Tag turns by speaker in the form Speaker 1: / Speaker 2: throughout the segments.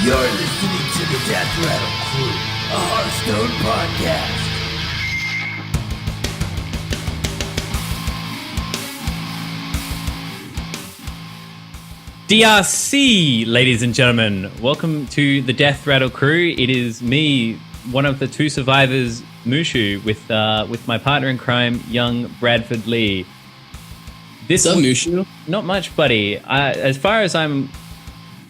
Speaker 1: You're listening to the Death Rattle Crew, a Hearthstone podcast.
Speaker 2: DRC, ladies and gentlemen. Welcome to the Death Rattle Crew. It is me, one of the two survivors, Mushu, with my partner in crime, young Bradford Lee.
Speaker 3: What's up, Mushu?
Speaker 2: Not much, buddy. As far as I'm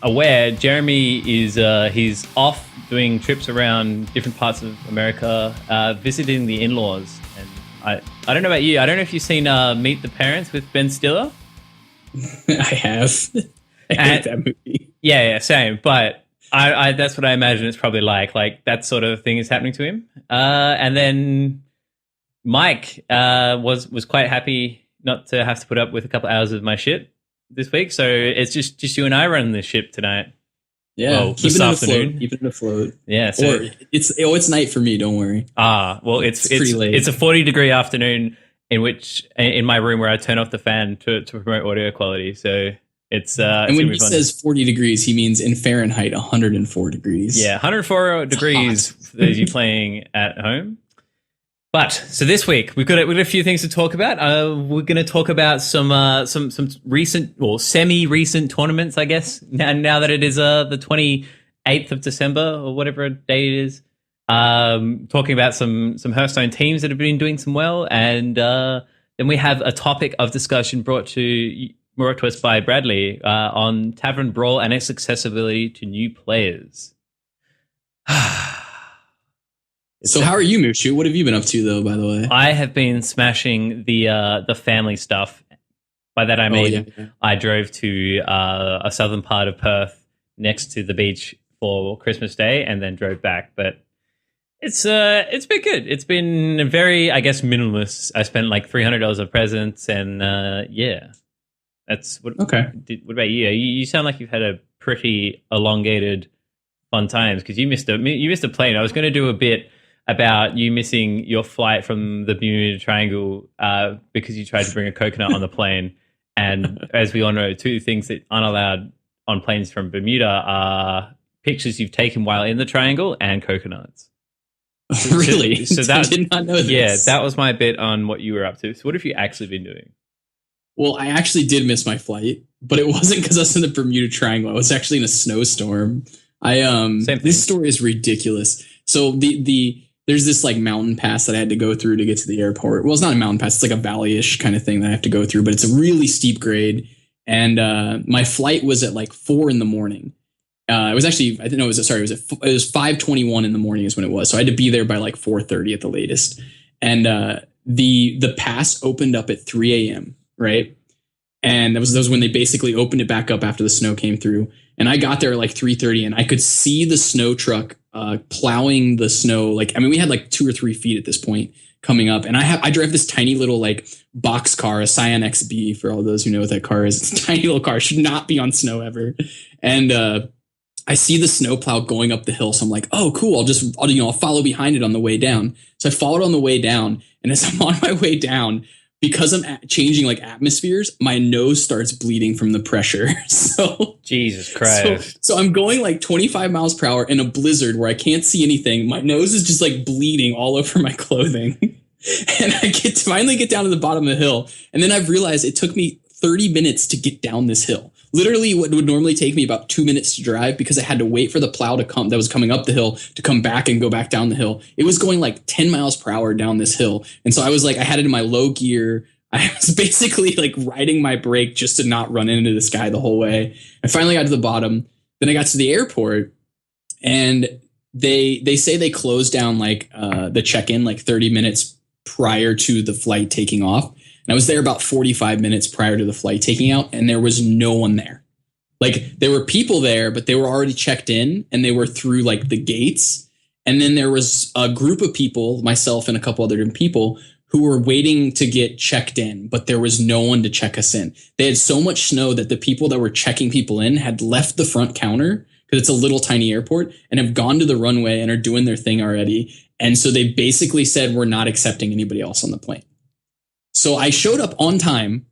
Speaker 2: aware, Jeremy is he's off doing trips around different parts of America, visiting the in-laws. And I don't know about you. I don't know if you've seen Meet the Parents with Ben Stiller.
Speaker 3: I have. I hate that movie.
Speaker 2: Yeah, same. But I that's what I imagine it's probably like. Like that sort of thing is happening to him. And then Mike was quite happy not to have to put up with a couple hours of my shit this week. So it's just you and I running this ship tonight.
Speaker 3: Yeah,
Speaker 2: well, this afternoon.
Speaker 3: Keep it afloat.
Speaker 2: Yeah, so
Speaker 3: or it's night for me. Don't worry.
Speaker 2: Well, it's pretty late. It's a 40-degree afternoon in my room where I turn off the fan to promote audio quality. So it's
Speaker 3: and when he says 40 degrees, he means in Fahrenheit 104 degrees.
Speaker 2: Yeah, 104 degrees as you playing at home. But so this week we've got a few things to talk about. We're going to talk about some recent or semi-recent tournaments, I guess. Now that it is the 28th of December or whatever day it is. Talking about some Hearthstone teams that have been doing some well, and then we have a topic of discussion brought to us by Bradley on Tavern Brawl and its accessibility to new players.
Speaker 3: So how are you, Mushu? What have you been up to, though, by the way?
Speaker 2: I have been smashing the family stuff. By that I mean I drove to a southern part of Perth next to the beach for Christmas Day and then drove back. But it's been good. It's been very, I guess, minimalist. I spent like $300 on presents and yeah. That's what.
Speaker 3: Okay.
Speaker 2: What about you? You sound like you've had a pretty elongated fun times because you missed a plane. I was going to do a bit about you missing your flight from the Bermuda Triangle because you tried to bring a coconut on the plane. And as we all know, two things that aren't allowed on planes from Bermuda are pictures you've taken while in the triangle and coconuts.
Speaker 3: Really?
Speaker 2: So that,
Speaker 3: I did not know this.
Speaker 2: Yeah, that was my bit on what you were up to. So what have you actually been doing?
Speaker 3: Well, I actually did miss my flight, but it wasn't because I was in the Bermuda Triangle. I was actually in a snowstorm. This story is ridiculous. So there's this like mountain pass that I had to go through to get to the airport. Well, it's not a mountain pass. It's like a valley-ish kind of thing that I have to go through, but it's a really steep grade. And my flight was at like 4 in the morning. It was actually, I didn't know it was, sorry, it was 5:21 in the morning is when it was. So I had to be there by like 4:30 at the latest. And the pass opened up at 3 a.m., right? And that was when they basically opened it back up after the snow came through. And I got there at like 3:30 and I could see the snow truck plowing the snow. Like, I mean, we had like 2 or 3 feet at this point coming up. And I drive this tiny little like box car, a Scion XB, for all those who know what that car is. It's a tiny little car, should not be on snow ever. And I see the snow plow going up the hill. So I'm like, oh, cool. I'll follow behind it on the way down. So I followed on the way down. And as I'm on my way down, because I'm changing like atmospheres, my nose starts bleeding from the pressure. So
Speaker 2: Jesus Christ.
Speaker 3: So I'm going like 25 miles per hour in a blizzard where I can't see anything. My nose is just like bleeding all over my clothing. And I finally get down to the bottom of the hill. And then I've realized it took me 30 minutes to get down this hill. Literally what would normally take me about 2 minutes to drive because I had to wait for the plow to come that was coming up the hill to come back and go back down the hill. It was going like 10 miles per hour down this hill. And so I was like, I had it in my low gear. I was basically like riding my brake just to not run into this guy the whole way. I finally got to the bottom. Then I got to the airport and they say they closed down like the check-in like 30 minutes prior to the flight taking off. And I was there about 45 minutes prior to the flight taking out, and there was no one there. Like, there were people there, but they were already checked in, and they were through, like, the gates. And then there was a group of people, myself and a couple other different people, who were waiting to get checked in, but there was no one to check us in. They had so much snow that the people that were checking people in had left the front counter, because it's a little tiny airport, and have gone to the runway and are doing their thing already. And so they basically said, we're not accepting anybody else on the plane. So I showed up on time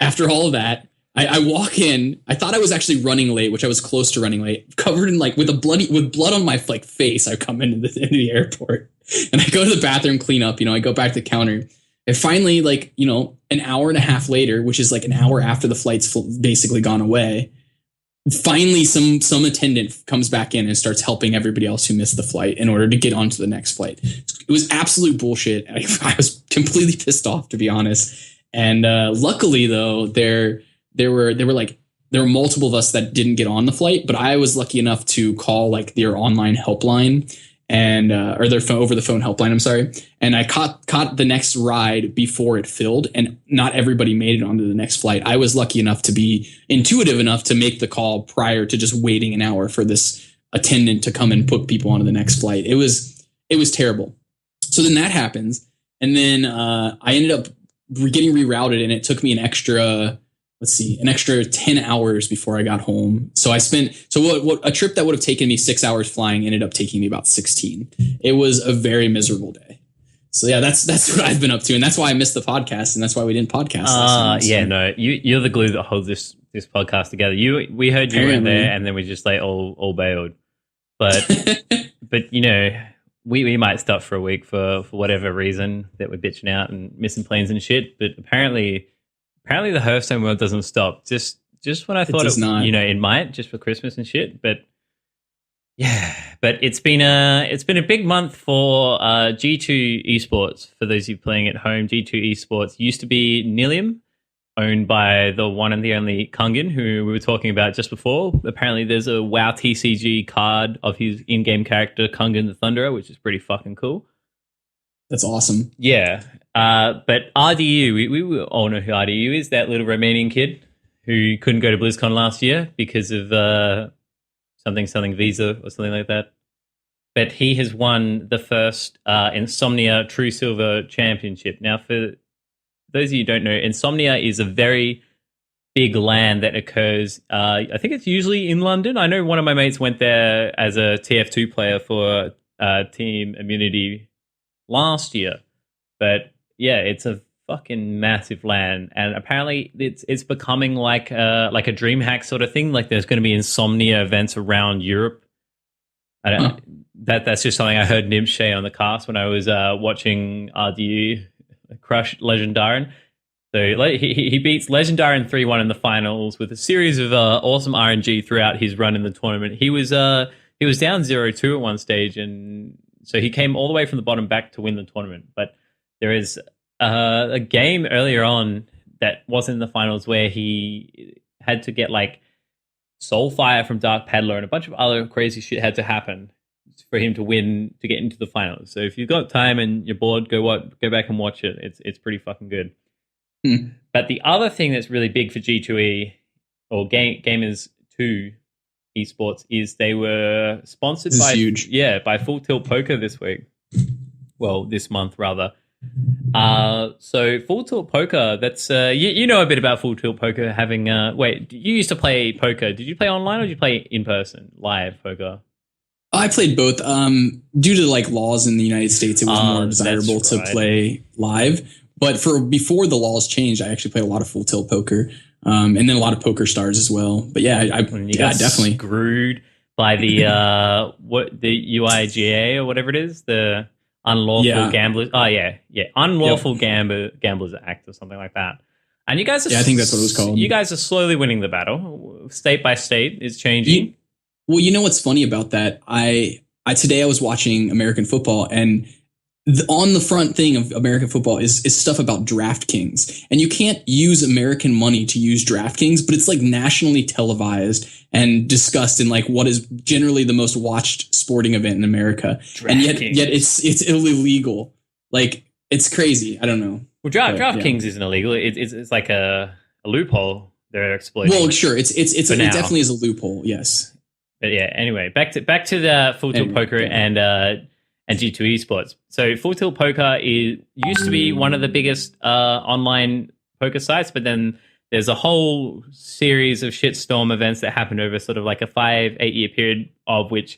Speaker 3: after all of that. I walk in. I thought I was actually running late, which I was close to running late. Covered in like with blood on my like face. I come into the airport, and I go to the bathroom, clean up. I go back to the counter. And finally, like an hour and a half later, which is like an hour after the flight's basically gone away. Finally, some attendant comes back in and starts helping everybody else who missed the flight in order to get onto the next flight. It was absolute bullshit. I was completely pissed off, to be honest. And luckily, though, there were multiple of us that didn't get on the flight, but I was lucky enough to call like their online helpline and or their phone, over the phone helpline. I'm sorry, and I caught the next ride before it filled, and not everybody made it onto the next flight. I was lucky enough to be intuitive enough to make the call prior to just waiting an hour for this attendant to come and put people onto the next flight. It was terrible. So then that happens, and then I ended up getting rerouted, and it took me an extra 10 hours before I got home. So what a trip that would have taken me 6 hours flying ended up taking me about 16. It was a very miserable day. So yeah, that's what I've been up to, and that's why I missed the podcast, and that's why we didn't podcast last night.
Speaker 2: Yeah, no, you're the glue that holds this podcast together. We heard you went there, and then we just like all bailed. But we might stop for a week for whatever reason that we're bitching out and missing planes and shit. But apparently the Hearthstone world doesn't stop. Just when I thought it might, just for Christmas and shit. But yeah, but it's been a big month for G2 Esports. For those of you playing at home, G2 Esports used to be Nilium, owned by the one and the only Kungan, who we were talking about just before. Apparently, there's a WoW TCG card of his in-game character Kungan the Thunderer, which is pretty fucking cool.
Speaker 3: That's awesome.
Speaker 2: Yeah. But RDU, we all know who RDU is, that little Romanian kid who couldn't go to BlizzCon last year because of something visa or something like that. But he has won the first Insomnia True Silver Championship. Now, for those of you who don't know, Insomnia is a very big LAN that occurs, I think it's usually in London. I know one of my mates went there as a TF2 player for Team Immunity last year. But yeah, it's a fucking massive LAN, and apparently it's becoming like a DreamHack sort of thing. Like there's going to be Insomnia events around Europe. I don't. That's just something I heard Nibs say on the cast when I was watching RDU crush Legendarian. So like, he beats Legendarian 3-1 in the finals with a series of awesome RNG throughout his run in the tournament. He was down 0-2 at one stage, and so he came all the way from the bottom back to win the tournament. But there is a game earlier on that wasn't in the finals where he had to get like Soulfire from Dark Peddler and a bunch of other crazy shit had to happen for him to win to get into the finals. So if you've got time and you're bored, go back and watch it. It's pretty fucking good. But the other thing that's really big for G2E or Gamers 2 Esports is they were sponsored by Full Tilt Poker this week. Well, this month rather. So Full Tilt Poker, that's you know a bit about Full Tilt Poker having wait, you used to play poker. Did you play online or did you play in person, live poker?
Speaker 3: I played both. Due to like laws in the United States, it was more desirable to play live. But before the laws changed, I actually played a lot of Full Tilt Poker, and then a lot of Poker Stars as well. But yeah, I definitely
Speaker 2: screwed by the the UIGA or whatever it is, the Unlawful Gamblers. Oh yeah, Unlawful Gamblers Act or something like that. And you guys are,
Speaker 3: I think that's what it was called.
Speaker 2: You guys are slowly winning the battle. State by state is changing.
Speaker 3: Well, you know what's funny about that? Today I was watching American football, and on the front thing of American football is stuff about DraftKings. And you can't use American money to use DraftKings, but it's like nationally televised and discussed in like what is generally the most watched sporting event in America. And yet it's illegal. Like, it's crazy. I don't know.
Speaker 2: Well, DraftKings isn't illegal. It's like a loophole they're exploiting.
Speaker 3: Well, sure. It definitely is a loophole. Yes.
Speaker 2: But yeah, anyway, back to the Full Tilt Poker and G2 Esports. So Full Tilt Poker used to be one of the biggest online poker sites, but then there's a whole series of shitstorm events that happened over sort of like a 5-8 year period, of which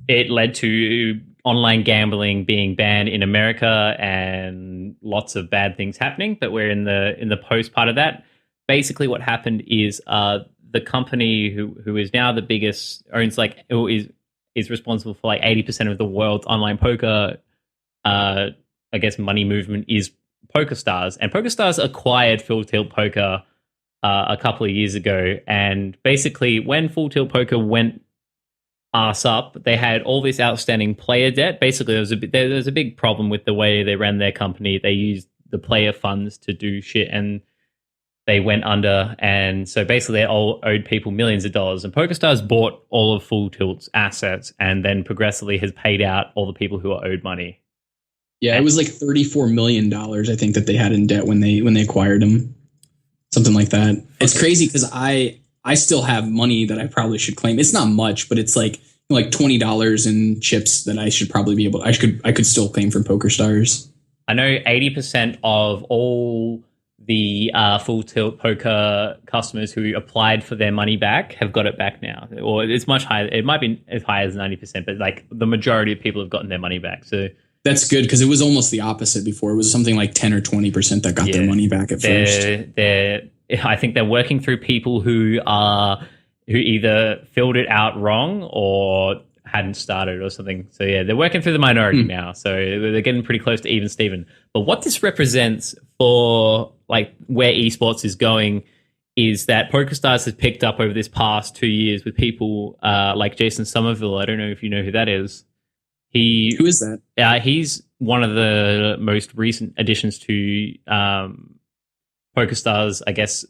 Speaker 2: it led to online gambling being banned in America and lots of bad things happening. But we're in the post part of that. basically what happened is the company who is now the biggest owns like is responsible for like 80% of the world's online poker. I guess money movement is PokerStars, and PokerStars acquired Full Tilt Poker a couple of years ago. And basically, when Full Tilt Poker went arse up, they had all this outstanding player debt. Basically, there was a big problem with the way they ran their company. They used the player funds to do shit, and they went under. And so basically, they all owed people millions of dollars. And PokerStars bought all of Full Tilt's assets, and then progressively has paid out all the people who are owed money.
Speaker 3: Yeah, it was like $34 million, I think, that they had in debt when they acquired them. Something like that. It's crazy because I still have money that I probably should claim. It's not much, but it's like $20 in chips that I should probably be able. I could still claim from PokerStars.
Speaker 2: I know 80% of all the Full Tilt Poker customers who applied for their money back have got it back now, or it's much higher. It might be as high as 90%, but like the majority of people have gotten their money back. So.
Speaker 3: That's good because it was almost the opposite before. It was something like 10 or 20% that got their money back at first.
Speaker 2: I think they're working through people who either filled it out wrong or hadn't started or something. So yeah, they're working through the minority now. So they're getting pretty close to even Steven. But what this represents for like where esports is going is that PokerStars has picked up over this past 2 years with people like Jason Somerville. I don't know if you know who that is.
Speaker 3: Who is that?
Speaker 2: He's one of the most recent additions to PokerStars, I guess,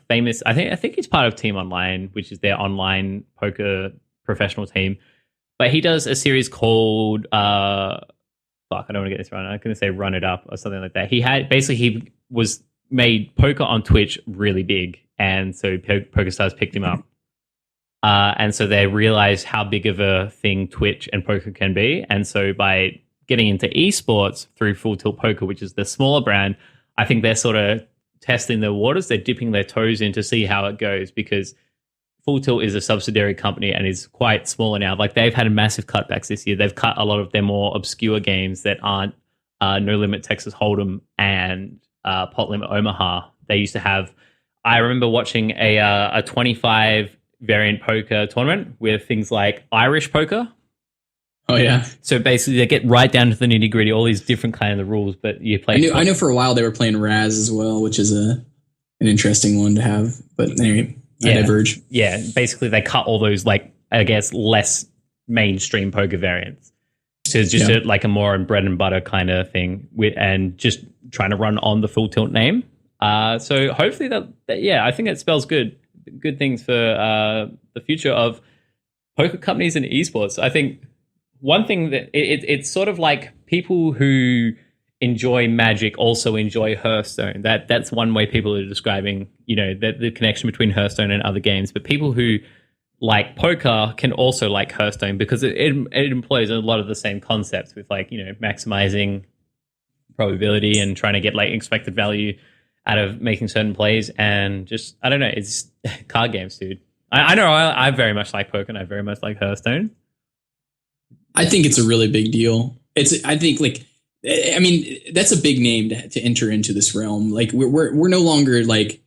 Speaker 2: famous. I think he's part of Team Online, which is their online poker professional team. But he does a series called I don't want to get this wrong. I'm going to say Run It Up or something like that. He was made poker on Twitch really big, and so PokerStars picked him up. And so they realized how big of a thing Twitch and poker can be. And so by getting into esports through Full Tilt Poker, which is the smaller brand, I think they're sort of testing the waters. They're dipping their toes in to see how it goes, because Full Tilt is a subsidiary company and is quite smaller now. Like they've had massive cutbacks this year. They've cut a lot of their more obscure games that aren't No Limit Texas Hold'em and Pot Limit Omaha. They used to have, I remember watching a 25 variant poker tournament with things like Irish poker.
Speaker 3: Oh yeah.
Speaker 2: So basically they get right down to the nitty gritty, all these different kind of rules, but you play.
Speaker 3: I know for a while they were playing Raz as well, which is an interesting one to have, but anyway, I diverge.
Speaker 2: Yeah. Basically they cut all those, like, I guess, less mainstream poker variants. So it's just like a more bread and butter kind of thing and just trying to run on the Full Tilt name. So hopefully I think it spells good things for the future of poker companies and esports. I think one thing that it's sort of like people who enjoy Magic also enjoy Hearthstone. That's one way people are describing, the connection between Hearthstone and other games. But people who like poker can also like Hearthstone because it employs a lot of the same concepts with maximizing probability and trying to get like expected value out of making certain plays, and just, I don't know, it's card games, dude. I know I very much like poker and I very much like Hearthstone.
Speaker 3: I think it's a really big deal. That's a big name to enter into this realm. Like we're no longer like,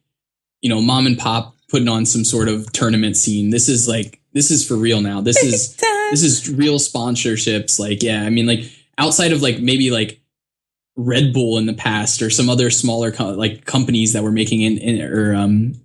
Speaker 3: mom and pop putting on some sort of tournament scene. This is for real now. This is real sponsorships. Like, yeah, I mean, like outside of like maybe like Red Bull in the past or some other smaller companies that were making inputs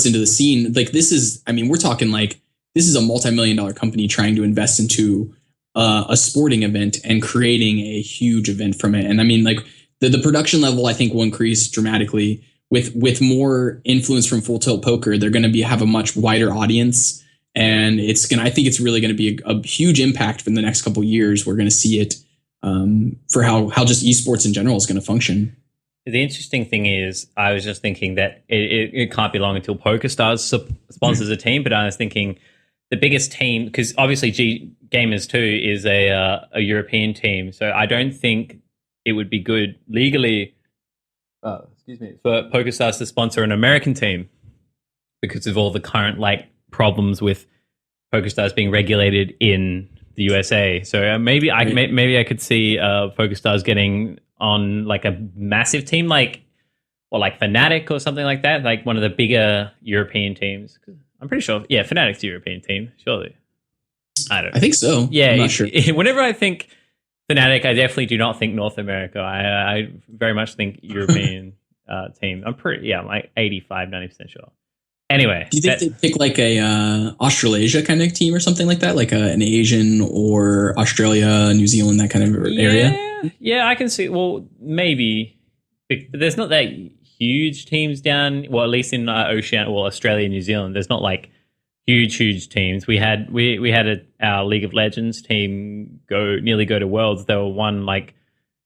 Speaker 3: into the scene. Like we're talking like this is a multi-million-dollar company trying to invest into a sporting event and creating a huge event from it. And I mean, like the production level, I think will increase dramatically with more influence from Full Tilt Poker. They're going to have a much wider audience, and I think it's really going to be a huge impact for the next couple of years. We're going to see it. For how just esports in general is going to function.
Speaker 2: The interesting thing is, I was just thinking that it can't be long until PokerStars sponsors a team, but I was thinking the biggest team, because obviously G Gamers 2 is a European team, so I don't think it would be good legally for PokerStars to sponsor an American team because of all the current like problems with PokerStars being regulated in the USA. So maybe I could see PokerStars getting on like a massive team like or like Fnatic or something like that, like one of the bigger European teams. I'm pretty sure, yeah, Fnatic's a European team, surely. I don't know.
Speaker 3: I think so.
Speaker 2: Yeah,
Speaker 3: I'm not sure.
Speaker 2: Whenever I think Fnatic, I definitely do not think North America. I very much think European team. I'm like 85, 90% sure. Anyway.
Speaker 3: Do you think they pick like a Australasia kind of team or something like that? Like an Asian or Australia, New Zealand, that kind of area?
Speaker 2: Yeah, I can see. Well, maybe. But there's not that huge teams down, well, at least in Oceania, or Australia, New Zealand. There's not like huge teams. We had our League of Legends team nearly go to Worlds. They were one like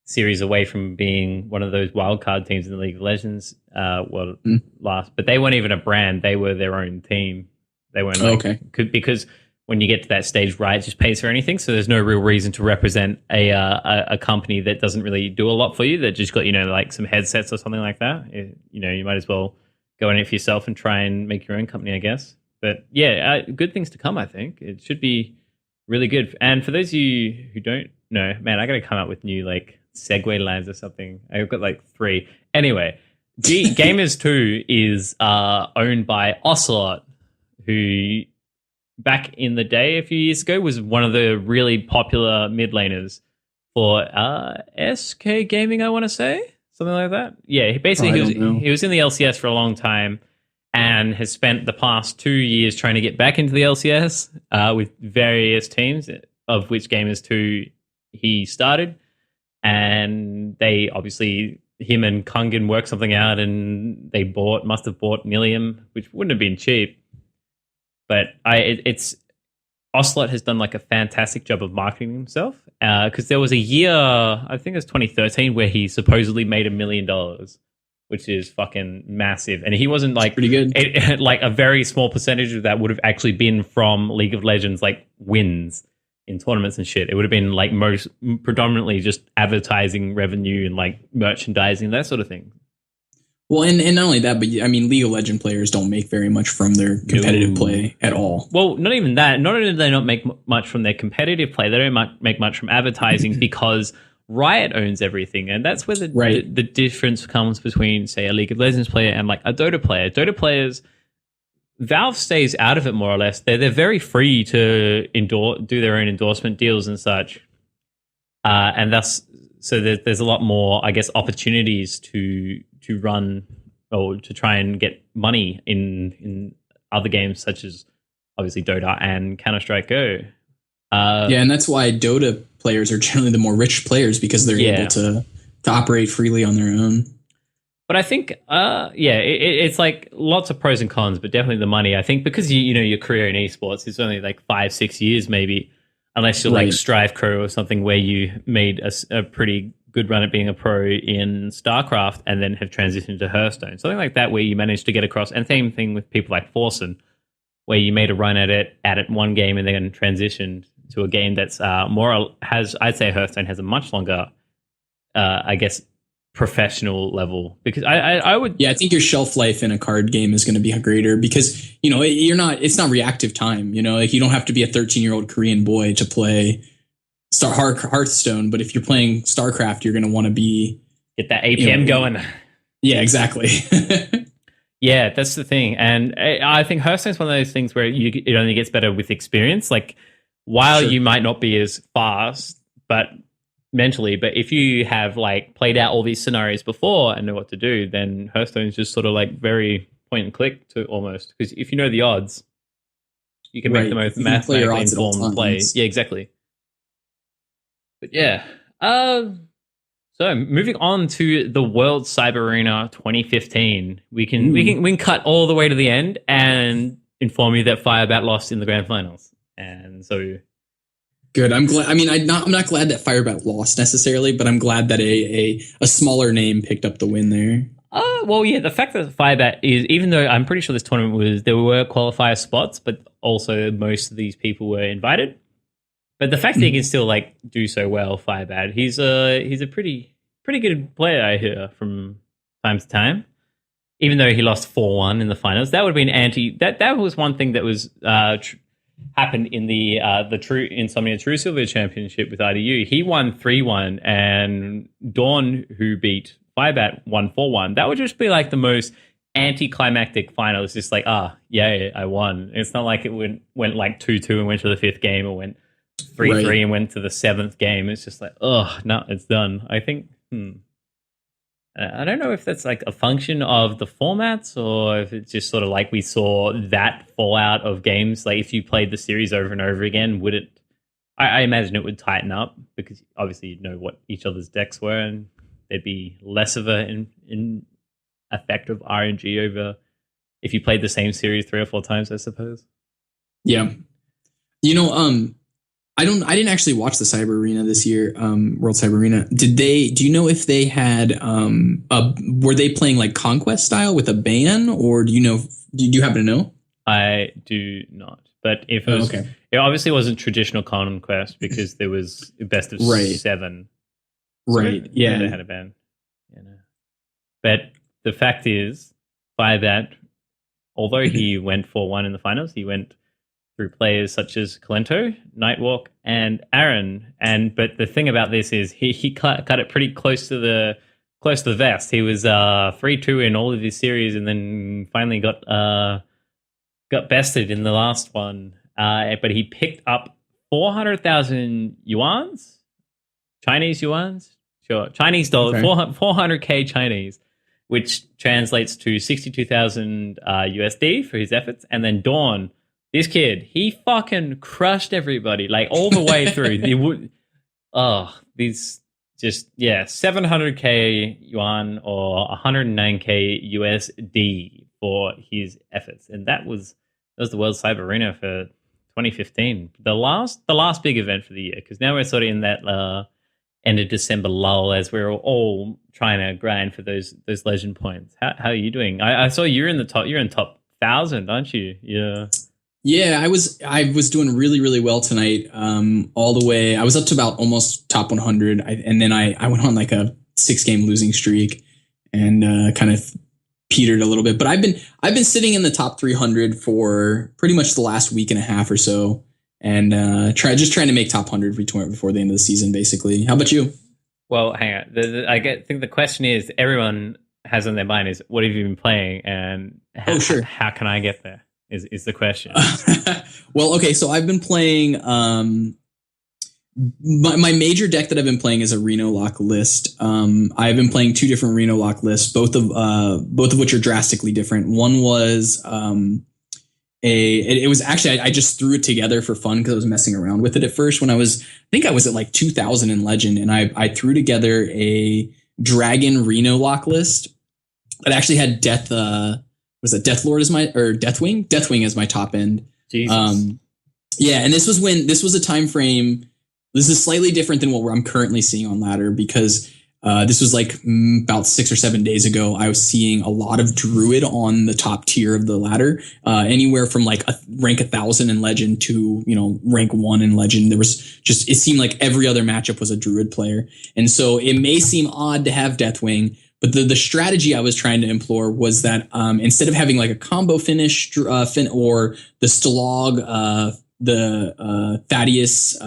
Speaker 2: series away from being one of those wildcard teams in the League of Legends last, but they weren't even a brand. They were their own team. They weren't because when you get to that stage, Riot just pays for anything, so there's no real reason to represent a company that doesn't really do a lot for you, that just got, like some headsets or something like that. You might as well go in it for yourself and try and make your own company, I guess. But yeah, good things to come, I think. It should be really good. And for those of you who don't know, man, I got to come up with new like segue lines or something. I've got like 3. Anyway, Gamers 2 is owned by Ocelot, who back in the day, a few years ago, was one of the really popular mid laners for SK Gaming, I want to say. Something like that. Yeah, he was in the LCS for a long time and has spent the past 2 years trying to get back into the LCS with various teams, of which Gamers 2 he started. And they obviously, him and Kungan worked something out, and they must have bought Nilium, which wouldn't have been cheap. But Ocelot has done like a fantastic job of marketing himself, because there was a year, I think it was 2013, where he supposedly made $1 million, which is fucking massive. And he wasn't like
Speaker 3: pretty good.
Speaker 2: Like a very small percentage of that would have actually been from League of Legends like wins in tournaments and shit. It would have been like predominantly just advertising revenue and like merchandising, that sort of thing.
Speaker 3: Well, and not only that, but I mean, League of Legends players don't make very much from their competitive play at all.
Speaker 2: Well, not even that. Not only do they not make much from their competitive play, they don't make much from advertising because Riot owns everything. And that's where the difference comes between, say, a League of Legends player and like a Dota player. Dota players, Valve stays out of it more or less. They're very free to do their own endorsement deals and such. And thus, so there's a lot more, I guess, opportunities to run or to try and get money in other games such as obviously Dota and Counter-Strike Go.
Speaker 3: And that's why Dota players are generally the more rich players, because they're able to operate freely on their own.
Speaker 2: But I think, it's like lots of pros and cons, but definitely the money. I think because your career in esports is only like 5-6 years maybe, unless you're like Strive Pro or something where you made a pretty good run at being a pro in StarCraft and then have transitioned to Hearthstone. Something like that where you managed to get across. And same thing with people like Forsen, where you made a run at it one game and then transitioned to a game that's I'd say Hearthstone has a much longer, I guess, professional level, because I would
Speaker 3: I think your shelf life in a card game is going to be greater because it's not reactive time, like you don't have to be a 13-year-old Korean boy to play Hearthstone, but if you're playing StarCraft, you're going to want to
Speaker 2: get that APM going.
Speaker 3: Yeah, exactly.
Speaker 2: Yeah, that's the thing. And I think Hearthstone's one of those things where it only gets better with experience. Like, while you might not be as fast, but if you have like played out all these scenarios before and know what to do, then Hearthstone's just sort of like very point and click to almost, because if you know the odds, you can make the most mathematically informed play. Yeah, exactly. But yeah. So moving on to the World Cyber Arena 2015, we can cut all the way to the end and inform you that Firebat lost in the grand finals. And so
Speaker 3: good. I'm glad. I mean, I'm not glad that Firebat lost necessarily, but I'm glad that a smaller name picked up the win there.
Speaker 2: Well, yeah, the fact that Firebat is, even though I'm pretty sure this tournament there were qualifier spots, but also most of these people were invited. But the fact that he can still like do so well, Firebat, he's a pretty good player, I hear, from time to time. Even though he lost 4-1 in the finals, that would have been that was one thing that was happened in the True Insomnia True Silver Championship with IDU. He won 3-1, and Dawn, who beat Firebat won 4-1, that would just be like the most anticlimactic final. It's just like, yay, I won. It's not like it went like 2-2 and went to the 5th game, or went 3-3 and went to the 7th game. It's just like, no, it's done. I think, I don't know if that's like a function of the formats, or if it's just sort of like we saw that fallout of games. Like if you played the series over and over again, would it? I imagine it would tighten up, because obviously you'd know what each other's decks were, and there'd be less of an effective RNG over if you played the same series 3 or 4 times, I suppose.
Speaker 3: Yeah. I didn't actually watch the Cyber Arena this year, World Cyber Arena. Do you know if they had, were they playing like Conquest style with a ban, or do you happen to know?
Speaker 2: I do not. But if it was, it obviously wasn't traditional Conquest, because there was best of 7.
Speaker 3: Right.
Speaker 2: So
Speaker 3: yeah.
Speaker 2: They had a ban. But the fact is, Firebat, although he went 4-1 in the finals, he went through players such as Kalento, Nightwalk, and Aaron. But the thing about this is he cut it pretty close to the vest. He was 3-2 in all of his series, and then finally got bested in the last one. But he picked up 400,000 yuans, Chinese yuans, sure, Chinese dollars, 400k Chinese, which translates to 62,000 USD for his efforts. And then Dawn, this kid, he fucking crushed everybody, like all the way through. These just 700k yuan or 109k USD for his efforts, and that was the World Cyber Arena for 2015, the last big event for the year. Because now we're sort of in that end of December lull, as we're all trying to grind for those legend points. How are you doing? I saw you're in the top. You're in top 1,000, aren't you? Yeah.
Speaker 3: Yeah, I was doing really, really well tonight. All the way, I was up to about almost top 100, and then I went on like a 6-game losing streak, and kind of petered a little bit. But I've been sitting in the top 300 for pretty much the last week and a half or so, and trying to make top 100 before the end of the season, basically. How about you?
Speaker 2: Well, hang on. I think the question is, everyone has on their mind is, what have you been playing, and how can I get there? Is the question.
Speaker 3: Well, okay, so I've been playing my major deck that I've been playing is a Reno Lock list. I've been playing 2 different Reno Lock lists, both of which are drastically different. One was it was actually, I just threw it together for fun because I was messing around with it at first when I think I was at like 2,000 in Legend, and I threw together a Dragon Reno Lock list that actually had Deathlord as Deathwing as my top end.
Speaker 2: Jesus.
Speaker 3: Yeah, and this was a time frame. This is slightly different than what I'm currently seeing on ladder, because this was like about 6 or 7 days ago. I was seeing a lot of Druid on the top tier of the ladder, anywhere from like rank 1,000 in Legend to rank 1 in Legend. There was just, it seemed like every other matchup was a Druid player, and so it may seem odd to have Deathwing. But the strategy I was trying to employ was that instead of having like a combo finish or the Stalag, the Thaddeus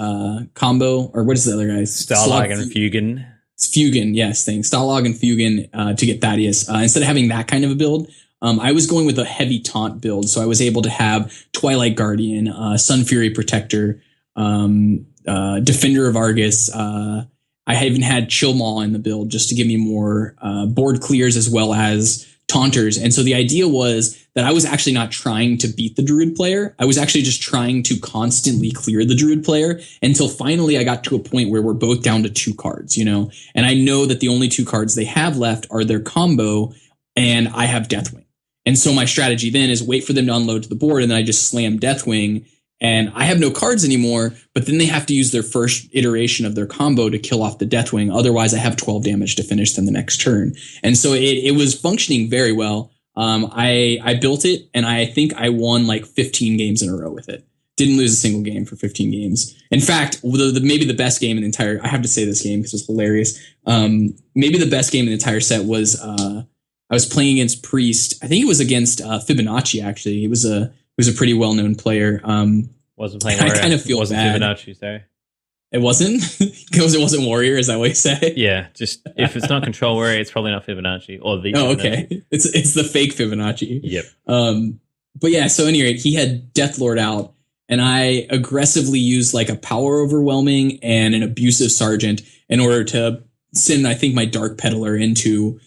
Speaker 3: combo, or what is the other guy's?
Speaker 2: Stalag and Fugen.
Speaker 3: Fugen, yes, thanks. Stalag and Fugen to get Thaddeus. Instead of having that kind of a build, I was going with a heavy taunt build. So I was able to have Twilight Guardian, Sun Fury Protector, Defender of Argus, I even had Chill Maul in the build just to give me more board clears as well as taunters. And so the idea was that I was actually not trying to beat the Druid player. I was actually just trying to constantly clear the Druid player until finally I got to a point where we're both down to 2 cards, and I know that the only 2 cards they have left are their combo, and I have Deathwing. And so my strategy then is wait for them to unload to the board, and then I just slam Deathwing. And I have no cards anymore, but then they have to use their first iteration of their combo to kill off the Deathwing. Otherwise, I have 12 damage to finish them the next turn. And so it was functioning very well. I built it, and I think I won like 15 games in a row with it. Didn't lose a single game for 15 games. In fact, maybe the best game in the entire, I have to say this game because it's hilarious. Maybe the best game in the entire set was, I was playing against Priest. I think it was against Fibonacci, actually. It was a pretty well-known player.
Speaker 2: Wasn't playing.
Speaker 3: I kind of feel
Speaker 2: wasn't
Speaker 3: bad.
Speaker 2: Fibonacci, sorry.
Speaker 3: It wasn't because it wasn't warrior. Is that what you say?
Speaker 2: Yeah, just if it's not control warrior, it's probably not Fibonacci or the.
Speaker 3: Oh,
Speaker 2: Fibonacci.
Speaker 3: okay. It's the fake Fibonacci.
Speaker 2: Yep.
Speaker 3: But yeah. So anyway, he had Deathlord out, and I aggressively used like a power overwhelming and an abusive sergeant in order to send, I think, my dark peddler into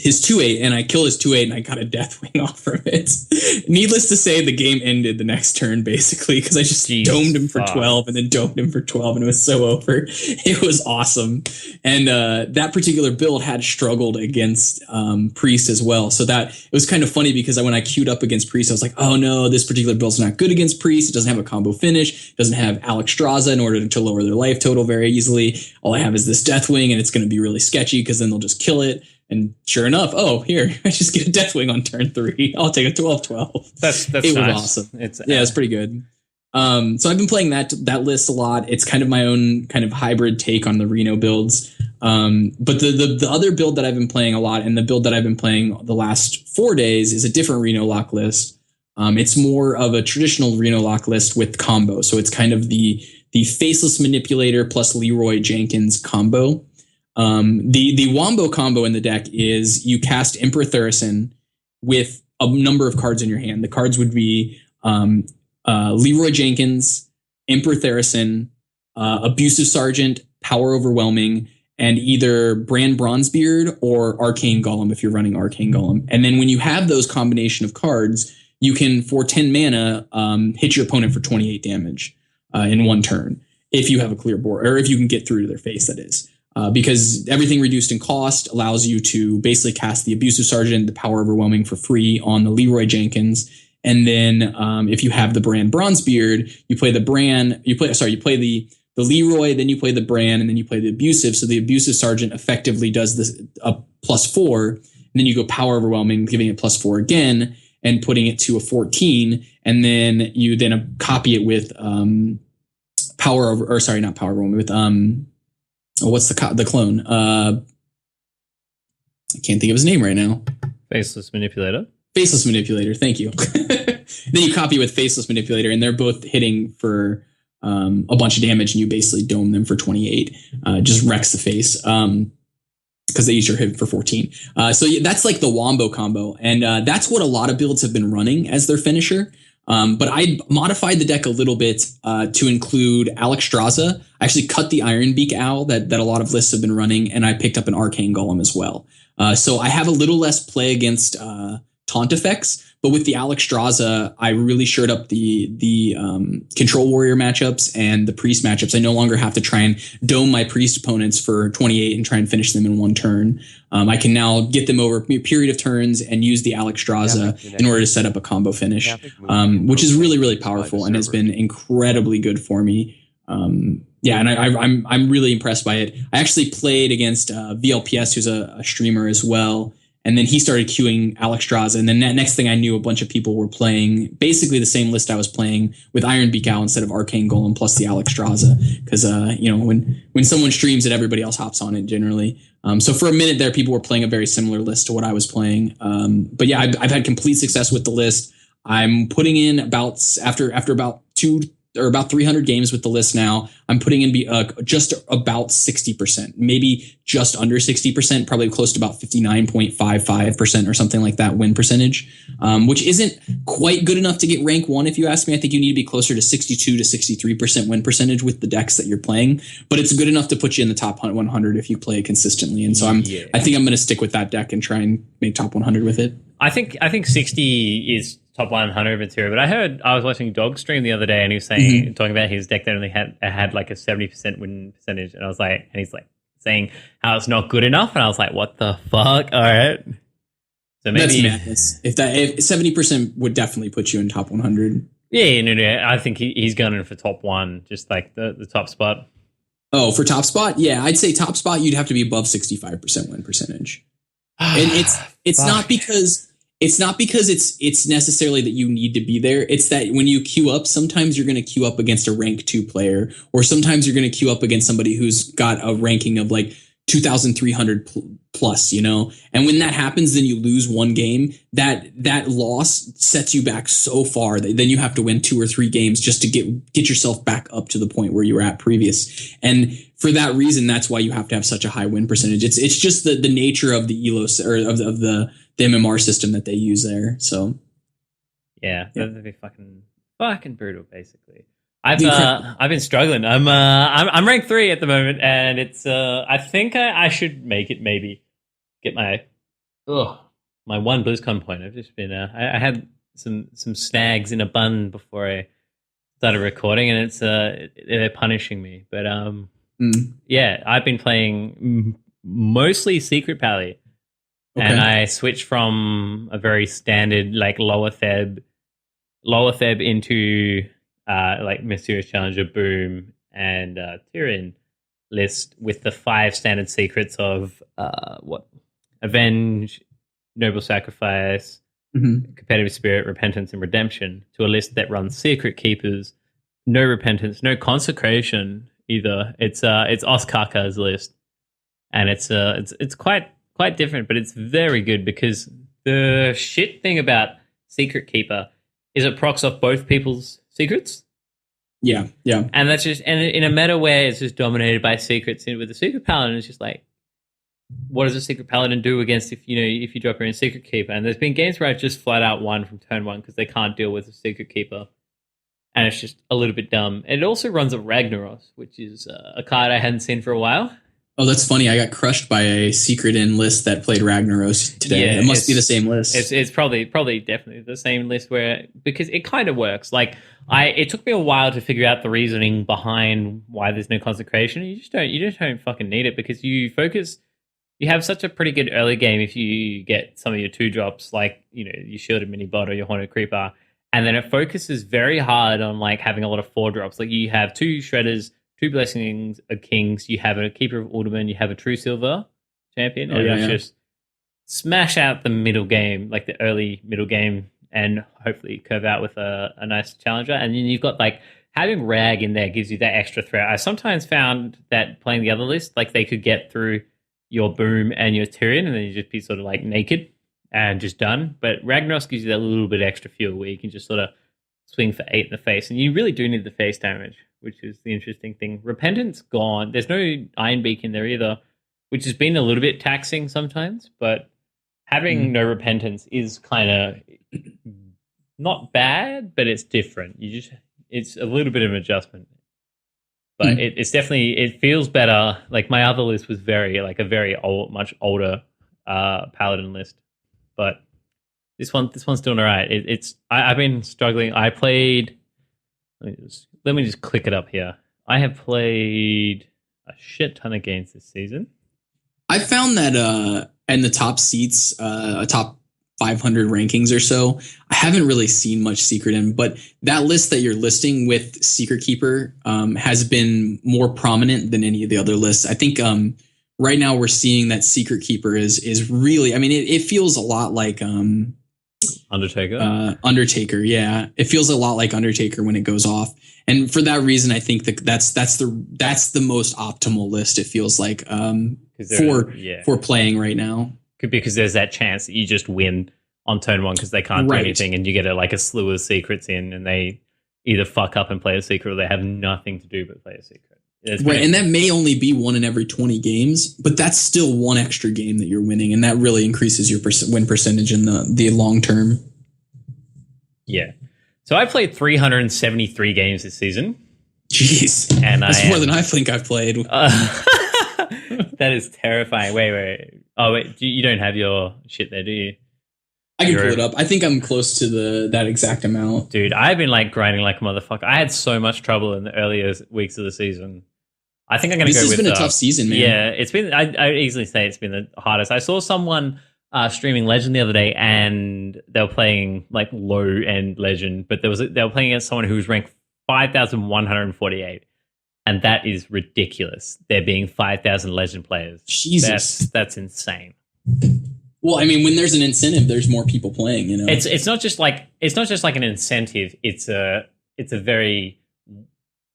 Speaker 3: his 2/8, and I killed his 2/8, and I got a Deathwing off from it. Needless to say, the game ended the next turn, basically, because I just domed him for 12 and then domed him for 12, and it was so over. It was awesome. And that particular build had struggled against Priest as well. So that it was kind of funny because when I queued up against Priest, I was like, oh no, this particular build's not good against Priest. It doesn't have a combo finish. It doesn't have Alexstrasza in order to lower their life total very easily. All I have is this Deathwing, and it's going to be really sketchy because then they'll just kill it. And sure enough, oh, here, I just get a Deathwing on turn 3. I'll take a 12/12.
Speaker 2: That's
Speaker 3: it
Speaker 2: nice.
Speaker 3: was awesome. It's pretty good. So I've been playing that list a lot. It's kind of my own kind of hybrid take on the Reno builds. But the other build that I've been playing a lot, and the build that I've been playing the last 4 days, is a different Reno lock list. It's more of a traditional Reno lock list with combo. So it's kind of the Faceless Manipulator plus Leroy Jenkins combo. The Wombo combo in the deck is you cast Emperor Thuresin with a number of cards in your hand. The cards would be Leroy Jenkins, Emperor Thuresin, Abusive Sergeant, Power Overwhelming, and either Bran Bronzebeard or Arcane Golem if you're running Arcane Golem. And then when you have those combination of cards, you can, for 10 mana, hit your opponent for 28 damage in one turn if you have a clear board, or if you can get through to their face, that is. Because everything reduced in cost allows you to basically cast the Abusive Sergeant, the Power Overwhelming for free on the Leroy Jenkins. And then if you have the Bran Bronzebeard, you play the Leroy, then you play the Bran, and then you play the Abusive. So the Abusive Sergeant effectively does this +4, and then you go Power Overwhelming, giving it +4 again, and putting it to a 14. And then you copy it with not Power Overwhelming, with what's the clone? I can't think of his name right now.
Speaker 2: Faceless Manipulator.
Speaker 3: Faceless Manipulator. Thank you. Then you copy with Faceless Manipulator, and they're both hitting for a bunch of damage, and you basically dome them for 28. Just wrecks the face because they each are hit for 14. So that's like the Wombo combo, and that's what a lot of builds have been running as their finisher. But I modified the deck a little bit to include Alexstrasza. I actually cut the Ironbeak Owl that a lot of lists have been running, and I picked up an Arcane Golem as well. So I have a little less play against taunt effects, but with the Alexstrasza, I really shored up the Control Warrior matchups and the Priest matchups. I no longer have to try and dome my Priest opponents for 28 and try and finish them in one turn. I can now get them over a period of turns and use the Alexstrasza in order to set up a combo finish, which is really, really powerful and has been incredibly good for me. And I'm really impressed by it. I actually played against VLPS, who's a streamer as well. And then he started queuing Alexstrasza. And then next thing I knew, a bunch of people were playing basically the same list I was playing with Ironbeak Owl instead of Arcane Golem plus the Alexstrasza. Because, when someone streams it, everybody else hops on it generally. So for a minute there, people were playing a very similar list to what I was playing. But yeah, I've had complete success with the list. I'm putting in after about 300 games with the list now, I'm putting in just about 60%, maybe just under 60%, probably close to about 59.55% or something like that win percentage, which isn't quite good enough to get rank 1 if you ask me. I think you need to be closer to 62 to 63% win percentage with the decks that you're playing, but it's good enough to put you in the top 100 if you play consistently. And so I think I'm going to stick with that deck and try and make top 100 with it.
Speaker 2: I think 60 is top 100 material, but I was watching Dog stream the other day, and he was saying, talking about his deck that only had like a 70% win percentage, and he's like saying how it's not good enough, and I was like, what the fuck? All right, so maybe
Speaker 3: that's madness. If 70% would definitely put you in top 100.
Speaker 2: Yeah, no, I think he's gunning for top 1, just like the top spot.
Speaker 3: Oh, for top spot, yeah, I'd say top spot you'd have to be above 65% win percentage, and it's not because. It's not because it's necessarily that you need to be there. It's that when you queue up, sometimes you're going to queue up against a rank 2 player, or sometimes you're going to queue up against somebody who's got a ranking of like 2,300 plus, you know? And when that happens, then you lose one game. That loss sets you back so far that then you have to win 2 or 3 games just to get yourself back up to the point where you were at previous. And for that reason, that's why you have to have such a high win percentage. It's just the nature of the ELO or of the MMR system that they use there. So
Speaker 2: yeah. That'd be fucking brutal, basically. I've been struggling. I'm ranked 3 at the moment, and it's I think I should make it, maybe get my 1 BlizzCon point. I've just been I had some snags in a bun before I started recording, and it's they're punishing me. But yeah, I've been playing mostly Secret Pally, and I switched from a very standard like lower Theb into like Mysterious Challenger, Boom, and Tyrion list with the 5 standard secrets of Avenge, Noble Sacrifice, Competitive Spirit, Repentance, and Redemption, to a list that runs Secret Keepers, no Repentance, no Consecration either. It's Oskarka's list, and it's quite different, but it's very good because the shit thing about Secret Keeper is it procs off both people's secrets.
Speaker 3: Yeah.
Speaker 2: And that's just, and in a meta where it's just dominated by secrets, and with the Secret Paladin, it's just like, what does a Secret Paladin do against if you drop her in Secret Keeper? And there's been games where I've just flat out won from turn 1 because they can't deal with a Secret Keeper, and it's just a little bit dumb. And it also runs a Ragnaros, which is a card I hadn't seen for a while. Oh,
Speaker 3: that's funny. I got crushed by a secret in list that played Ragnaros today. Yeah, it must be the same list.
Speaker 2: It's probably definitely the same list because it kind of works. Like it took me a while to figure out the reasoning behind why there's no consecration. You just don't fucking need it because you have such a pretty good early game if you get some of your 2 drops, like, you know, your Shielded Mini Bot or your Haunted Creeper, and then it focuses very hard on like having a lot of 4 drops. Like you have 2 Shredders, 2 Blessings of Kings, you have a Keeper of Alderman, you have a True Silver champion, and just smash out the middle game, like the early middle game, and hopefully curve out with a nice challenger. And then you've got like having Rag in there gives you that extra threat. I sometimes found that playing the other list, like they could get through your Boom and your Tyrion, and then you just be sort of like naked and just done. But Ragnaros gives you that little bit extra fuel where you can just sort of swing for 8 in the face, and you really do need the face damage, which is the interesting thing. Repentance gone. There's no Iron Beak in there either, which has been a little bit taxing sometimes, but having no Repentance is kind of not bad, but it's different. It's a little bit of an adjustment. But it's definitely, it feels better. Like my other list was much older Paladin list. But this one's doing all right. I've been struggling. I played, let me just click it up here. I have played a shit ton of games this season.
Speaker 3: I found that in the top seats, top 500 rankings or so, I haven't really seen much Secret in, but that list that you're listing with Secret Keeper has been more prominent than any of the other lists. I think right now we're seeing that Secret Keeper is really, I mean, it feels a lot like
Speaker 2: Undertaker.
Speaker 3: Undertaker, yeah. It feels a lot like Undertaker when it goes off. And for that reason, I think that's the most optimal list, it feels like, for playing right now.
Speaker 2: Because there's that chance that you just win on turn 1 because they can't do anything, and you get a slew of secrets in, and they either fuck up and play a secret, or they have nothing to do but play a secret.
Speaker 3: Right, and that may only be 1 in every 20 games, but that's still 1 extra game that you're winning, and that really increases your win percentage in the long term.
Speaker 2: Yeah. So I played 373 games this season.
Speaker 3: Jeez. And that's more than I think I've played.
Speaker 2: That is terrifying. Wait. Oh, wait. You don't have your shit there, do you?
Speaker 3: I can pull it up. I think I'm close to that exact amount.
Speaker 2: Dude, I've been grinding like a motherfucker. I had so much trouble in the earlier weeks of the season. I think I'm going to go with...
Speaker 3: This has been a tough season, man.
Speaker 2: Yeah, it's been... I easily say it's been the hardest. I saw someone streaming Legend the other day, and they were playing low-end Legend, but they were playing against someone who was ranked 5,148. And that is ridiculous. There being 5,000 Legend players.
Speaker 3: Jesus.
Speaker 2: That's insane.
Speaker 3: Well, I mean, when there's an incentive, there's more people playing, you know.
Speaker 2: It's not just like an incentive. It's a very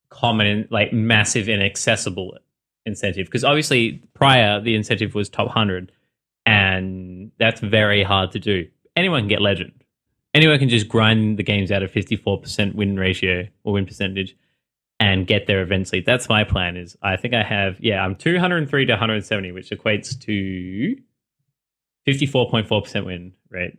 Speaker 2: common, massive and accessible incentive, because obviously prior the incentive was top 100, and that's very hard to do. Anyone can get legend. Anyone can just grind the games out of 54% win ratio or win percentage and get there eventually. That's my plan. Is I think I have I'm 203 to 170, which equates to 54.4% win rate.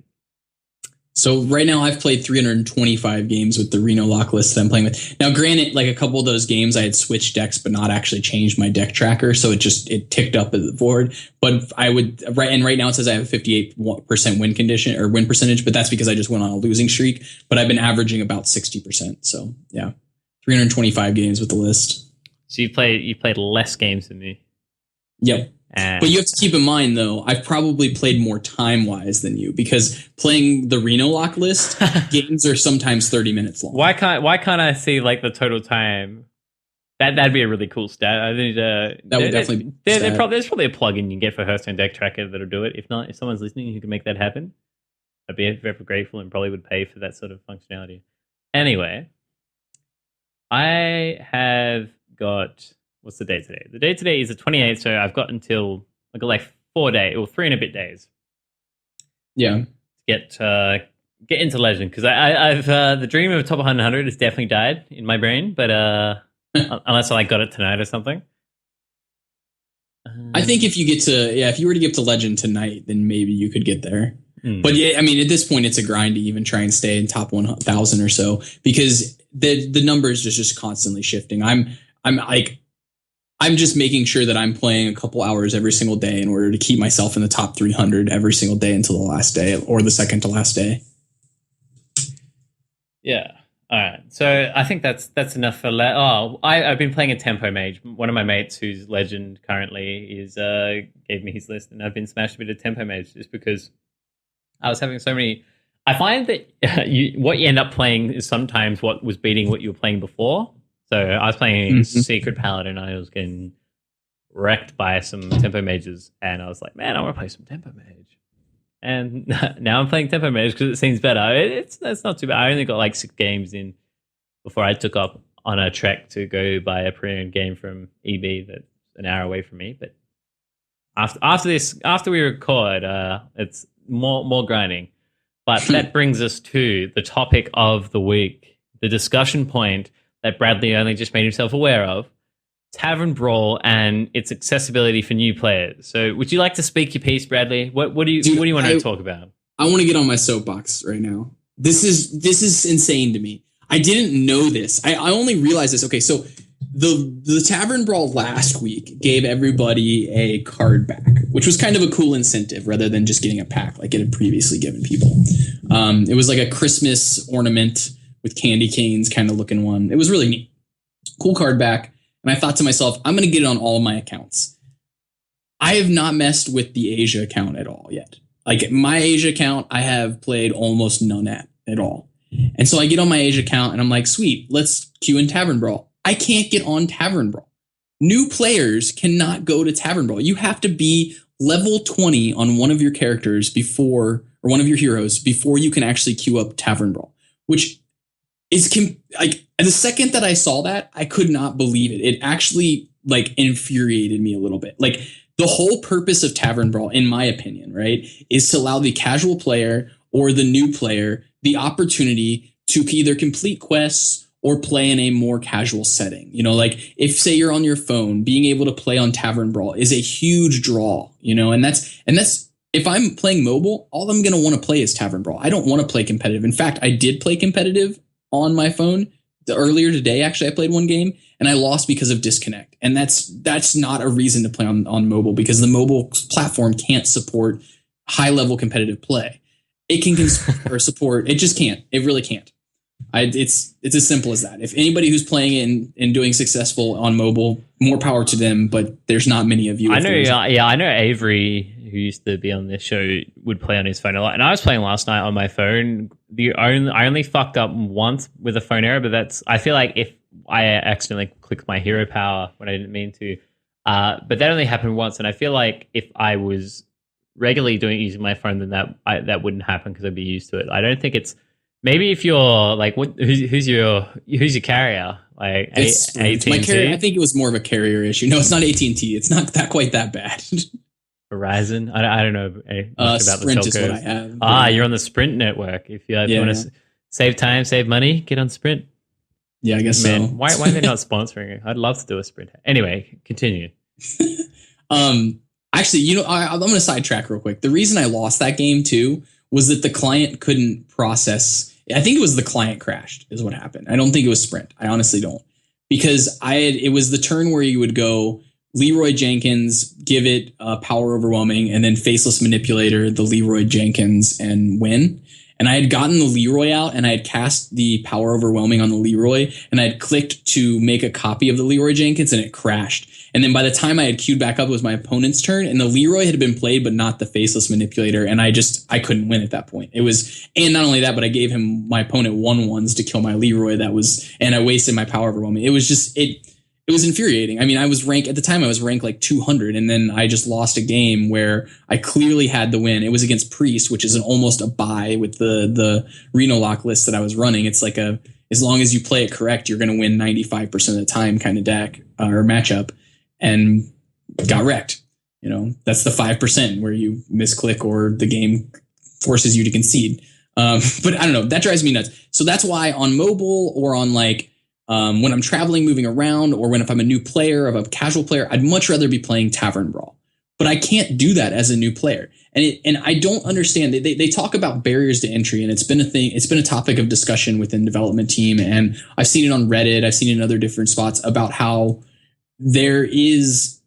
Speaker 3: So right now I've played 325 games with the Reno lock list that I'm playing with. Now, granted, like a couple of those games I had switched decks but not actually changed my deck tracker, so it ticked up at the board. But right now it says I have a 58% win condition or win percentage, but that's because I just went on a losing streak. But I've been averaging about 60%. So yeah, 325 games with the list.
Speaker 2: So you played less games than me.
Speaker 3: Yep. But you have to keep in mind, though, I've probably played more time-wise than you, because playing the Reno lock list, games are sometimes 30 minutes long.
Speaker 2: Why can't I see like the total time? That'd be a really cool stat. I think
Speaker 3: that would definitely be
Speaker 2: there's probably a plugin you can get for Hearthstone Deck Tracker that'll do it. If not, if someone's listening who can make that happen, I'd be very grateful and probably would pay for that sort of functionality. Anyway, I have got... What's the date today? The date today is the 28th, so I've got like 4 days or 3 and a bit days.
Speaker 3: Yeah.
Speaker 2: To get into Legend, because I've the dream of a top 100 has definitely died in my brain, but unless I got it tonight or something.
Speaker 3: I think if you were to get to Legend tonight, then maybe you could get there. But yeah, I mean, at this point, it's a grind to even try and stay in top 1,000 or so, because the numbers just constantly shifting. I'm just making sure that I'm playing a couple hours every single day in order to keep myself in the top 300 every single day until the last day or the second to last day.
Speaker 2: Yeah. All right. So I think that's enough for I've been playing a tempo mage. One of my mates who's Legend currently gave me his list, and I've been smashed a bit of tempo mage just because I was having so many. I find that what you end up playing is sometimes what was beating what you were playing before. So I was playing Secret Paladin, and I was getting wrecked by some tempo mages, and I was like, man, I want to play some tempo mage. And now I'm playing tempo mage because it seems better. It's not too bad. I only got like 6 games in before I took up on a trek to go buy a pre-owned game from EB that's an hour away from me. But after we record, it's more grinding. But that brings us to the topic of the week, the discussion point that Bradley only just made himself aware of, Tavern Brawl and its accessibility for new players. So would you like to speak your piece, Bradley? What do you want to talk about? I
Speaker 3: want to get on my soapbox right now. This is insane to me. I didn't know this. I only realized this. Okay, so the Tavern Brawl last week gave everybody a card back, which was kind of a cool incentive rather than just getting a pack like it had previously given people. It was like a Christmas ornament with candy canes kind of looking one. It was really neat. Cool card back. And I thought to myself, I'm going to get it on all of my accounts. I have not messed with the Asia account at all yet. Like my Asia account, I have played almost none at all. And so I get on my Asia account and I'm like, sweet, let's queue in Tavern Brawl. I can't get on Tavern Brawl. New players cannot go to Tavern Brawl. You have to be level 20 on one of your characters or one of your heroes before you can actually queue up Tavern Brawl, which is like the second that I saw that, I could not believe it. It actually like infuriated me a little bit. Like the whole purpose of Tavern Brawl, in my opinion, right, is to allow the casual player or the new player the opportunity to either complete quests or play in a more casual setting. You know, like if say you're on your phone, being able to play on Tavern Brawl is a huge draw, you know, and that's if I'm playing mobile, all I'm going to want to play is Tavern Brawl. I don't want to play competitive. In fact, I did play competitive on my phone earlier today. Actually, I played one game and I lost because of disconnect. And that's not a reason to play on mobile, because the mobile platform can't support high level competitive play. It can support. It just can't. It really can't. It's as simple as that. If anybody who's playing it and doing successful on mobile, more power to them. But there's not many of you.
Speaker 2: I know. I know Avery, who used to be on this show, would play on his phone a lot. And I was playing last night on my phone. I only fucked up once with a phone error, but I feel like if I accidentally clicked my hero power when I didn't mean to, but that only happened once. And I feel like if I was regularly using my phone, then that wouldn't happen because I'd be used to it. I don't think it's Maybe if you're like, who's your carrier? Like
Speaker 3: Sprint. My carrier, I think it was more of a carrier issue. No, it's not AT&T. It's not that quite that bad.
Speaker 2: Verizon. I don't know much about
Speaker 3: Sprint
Speaker 2: the telcos.
Speaker 3: is what I have.
Speaker 2: You're on the Sprint network. If you want to save time, save money, get on Sprint.
Speaker 3: Yeah, I guess so.
Speaker 2: Why are they not sponsoring it? I'd love to do a Sprint. Anyway, continue.
Speaker 3: Actually, I'm going to sidetrack real quick. The reason I lost that game too was that the client couldn't process. I think it was the client crashed is what happened. I don't think it was Sprint. I honestly don't. Because it was the turn where you would go Leroy Jenkins, give it power overwhelming, and then faceless manipulator, the Leroy Jenkins, and win. And I had gotten the Leroy out and I had cast the power overwhelming on the Leroy and I had clicked to make a copy of the Leroy Jenkins and it crashed. And then by the time I had queued back up, it was my opponent's turn and the Leroy had been played, but not the faceless manipulator. And I couldn't win at that point. And not only that, but I gave him my opponent 1/1s to kill my Leroy. And I wasted my power overwhelming. It was just, it was infuriating. I mean, at the time I was ranked like 200 and then I just lost a game where I clearly had the win. It was against Priest, which is almost a buy with the Reno lock list that I was running. It's like as long as you play it correct, you're going to win 95% of the time kind of deck or matchup, and got wrecked. That's the 5% where you misclick or the game forces you to concede. But I don't know. That drives me nuts. So that's why on mobile or on when I'm traveling, moving around, or if I'm a new player, if I'm a casual player, I'd much rather be playing Tavern Brawl. But I can't do that as a new player. And I don't understand. They talk about barriers to entry, and it's been a thing. It's been a topic of discussion within development team. And I've seen it on Reddit. I've seen it in other different spots about how there is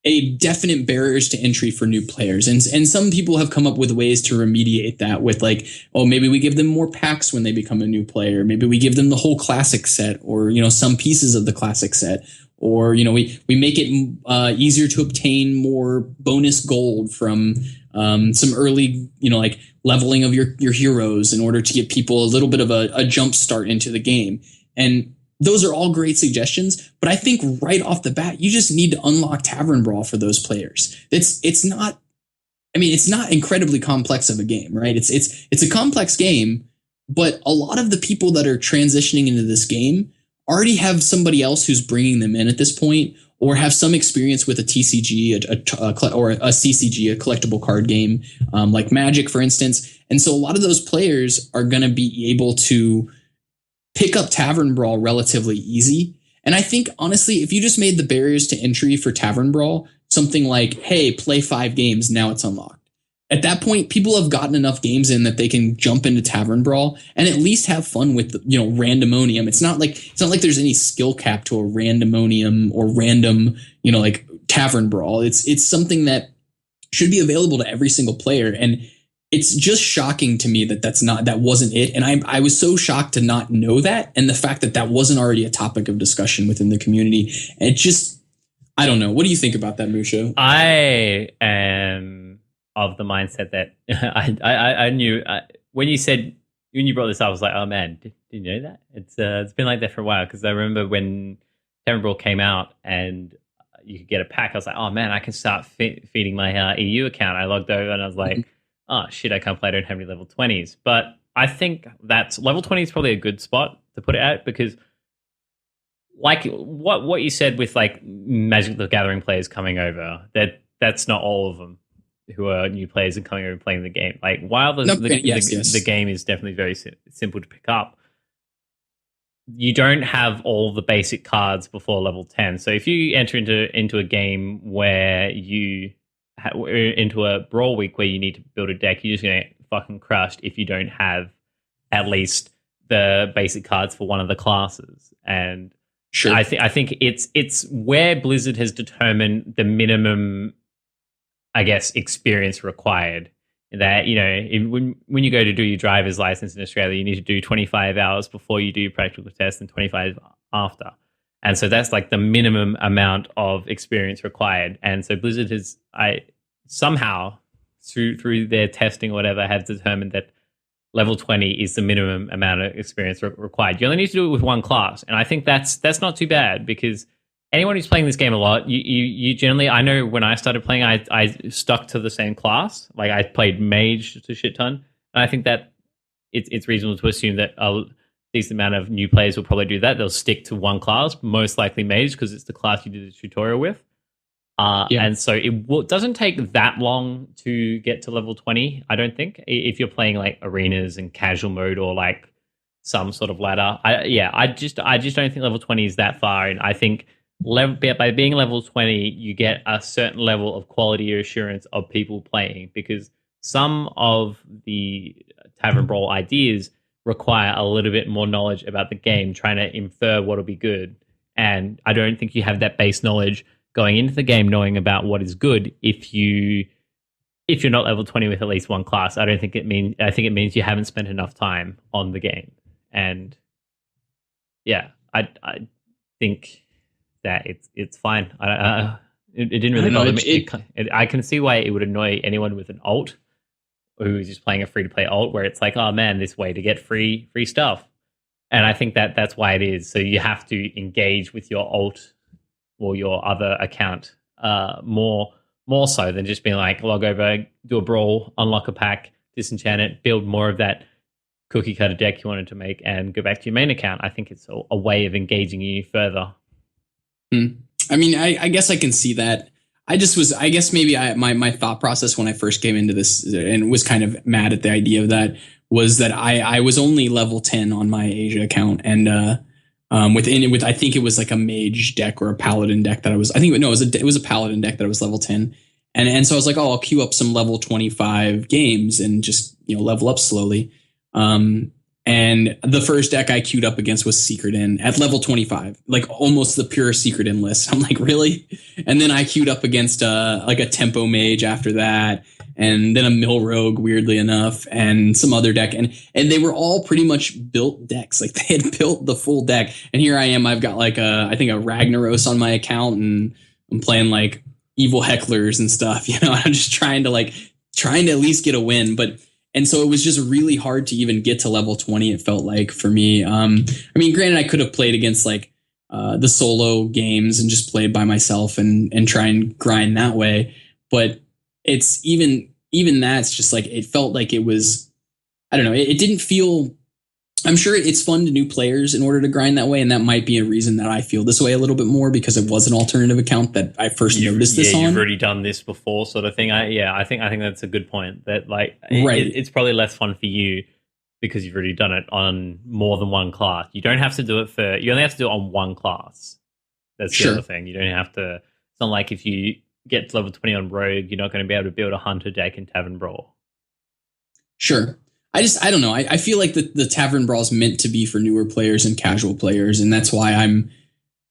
Speaker 3: a definite barriers to entry for new players. And some people have come up with ways to remediate that with maybe we give them more packs when they become a new player. Maybe we give them the whole classic set or, some pieces of the classic set. Or, we make it easier to obtain more bonus gold from some early, leveling of your heroes in order to give people a little bit of a jump start into the game. And those are all great suggestions, but I think right off the bat, you just need to unlock Tavern Brawl for those players. It's not incredibly complex of a game, right? It's a complex game, but a lot of the people that are transitioning into this game already have somebody else who's bringing them in at this point, or have some experience with a TCG or a CCG, a collectible card game, like Magic, for instance. And so a lot of those players are going to be able to pick up Tavern Brawl relatively easy. And I think, honestly, if you just made the barriers to entry for Tavern Brawl something like, hey, play 5 games, now it's unlocked. At that point, people have gotten enough games in that they can jump into Tavern Brawl and at least have fun with, randomonium. It's not like there's any skill cap to a randomonium or random, Tavern Brawl. It's something that should be available to every single player. And it's just shocking to me that wasn't it. And I was so shocked to not know that. And the fact that wasn't already a topic of discussion within the community. And I don't know. What do you think about that, Musho?
Speaker 2: I am of the mindset that I knew when you brought this up, I was like, oh man, did you know that? It's been like that for a while. Cause I remember when Tavern Brawl came out and you could get a pack. I was like, oh man, I can start feeding my EU account. I logged over and I was like, oh shit, I can't play. I don't have any level 20s. But I think that's level 20 is probably a good spot to put it at, because like what you said with Magic the Gathering players coming over, that's not all of them who are new players and coming over and playing the game. While the game is definitely very simple to pick up, you don't have all the basic cards before level 10. So if you enter into a game where into a brawl week where you need to build a deck, you're just going to get fucking crushed if you don't have at least the basic cards for one of the classes. And
Speaker 3: sure,
Speaker 2: I think it's where Blizzard has determined the minimum, I guess, experience required. That when you go to do your driver's license in Australia, you need to do 25 hours before you do your practical test and 25 after. And so that's the minimum amount of experience required. And so Blizzard has somehow through their testing or whatever have determined that level 20 is the minimum amount of experience required. You only need to do it with one class. And I think that's not too bad, because anyone who's playing this game a lot, you generally, I know when I started playing, I stuck to the same class. I played mage to shit ton. And I think that it's reasonable to assume that a decent amount of new players will probably do that. They'll stick to one class, most likely mage, because it's the class you did the tutorial with. And so it doesn't take that long to get to level 20, I don't think, if you're playing like arenas and casual mode or like some sort of ladder. I just don't think level 20 is that far. And I think by being level 20, you get a certain level of quality assurance of people playing, because some of the Tavern Brawl ideas require a little bit more knowledge about the game, trying to infer what'll be good. And I don't think you have that base knowledge going into the game, knowing about what is good. If you're not level 20 with at least one class, I think it means you haven't spent enough time on the game. And yeah, I think that it's fine. It didn't really bother me. I can see why it would annoy anyone with an alt who is just playing a free-to-play alt, where it's like, oh man, this way to get free stuff. And I think that's why it is. So you have to engage with your alt or your other account more so than just being like, log over, do a brawl, unlock a pack, disenchant it, build more of that cookie cutter deck you wanted to make, and go back to your main account. I think it's a way of engaging you further.
Speaker 3: I mean, I guess I can see that. I guess maybe my thought process when I first came into this and was kind of mad at the idea of that was that I was only level 10 on my Asia account, and I think it was like a mage deck or a paladin deck that it was a paladin deck that I was level 10, and so I was like, oh, I'll queue up some level 25 games and just level up slowly. And the first deck I queued up against was Secret Inn at level 25, like almost the pure Secret Inn list. I'm like, really? And then I queued up against like a Tempo Mage after that, and then a Mill Rogue, weirdly enough, and some other deck. And they were all pretty much built decks. Like they had built the full deck. And here I am, I've got like I think a Ragnaros on my account, and I'm playing like evil hecklers and stuff. I'm just trying to at least get a win. And so it was just really hard to even get to level 20, it felt like, for me. I mean, granted, I could have played against like the solo games and just played by myself and try and grind that way. But it's even that's just like, it felt like it was, I don't know, it didn't feel, I'm sure it's fun to new players in order to grind that way. And that might be a reason that I feel this way a little bit more, because it was an alternative account that I first noticed this on.
Speaker 2: You've already done this before, sort of thing. I think that's a good point. That right. It's probably less fun for you because you've already done it on more than one class. You don't have to do it you only have to do it on one class. That's the other thing. You don't have to. It's not like if you get to level 20 on Rogue, you're not going to be able to build a Hunter deck in Tavern Brawl.
Speaker 3: Sure. I don't know. I feel like the Tavern Brawl is meant to be for newer players and casual players, and that's why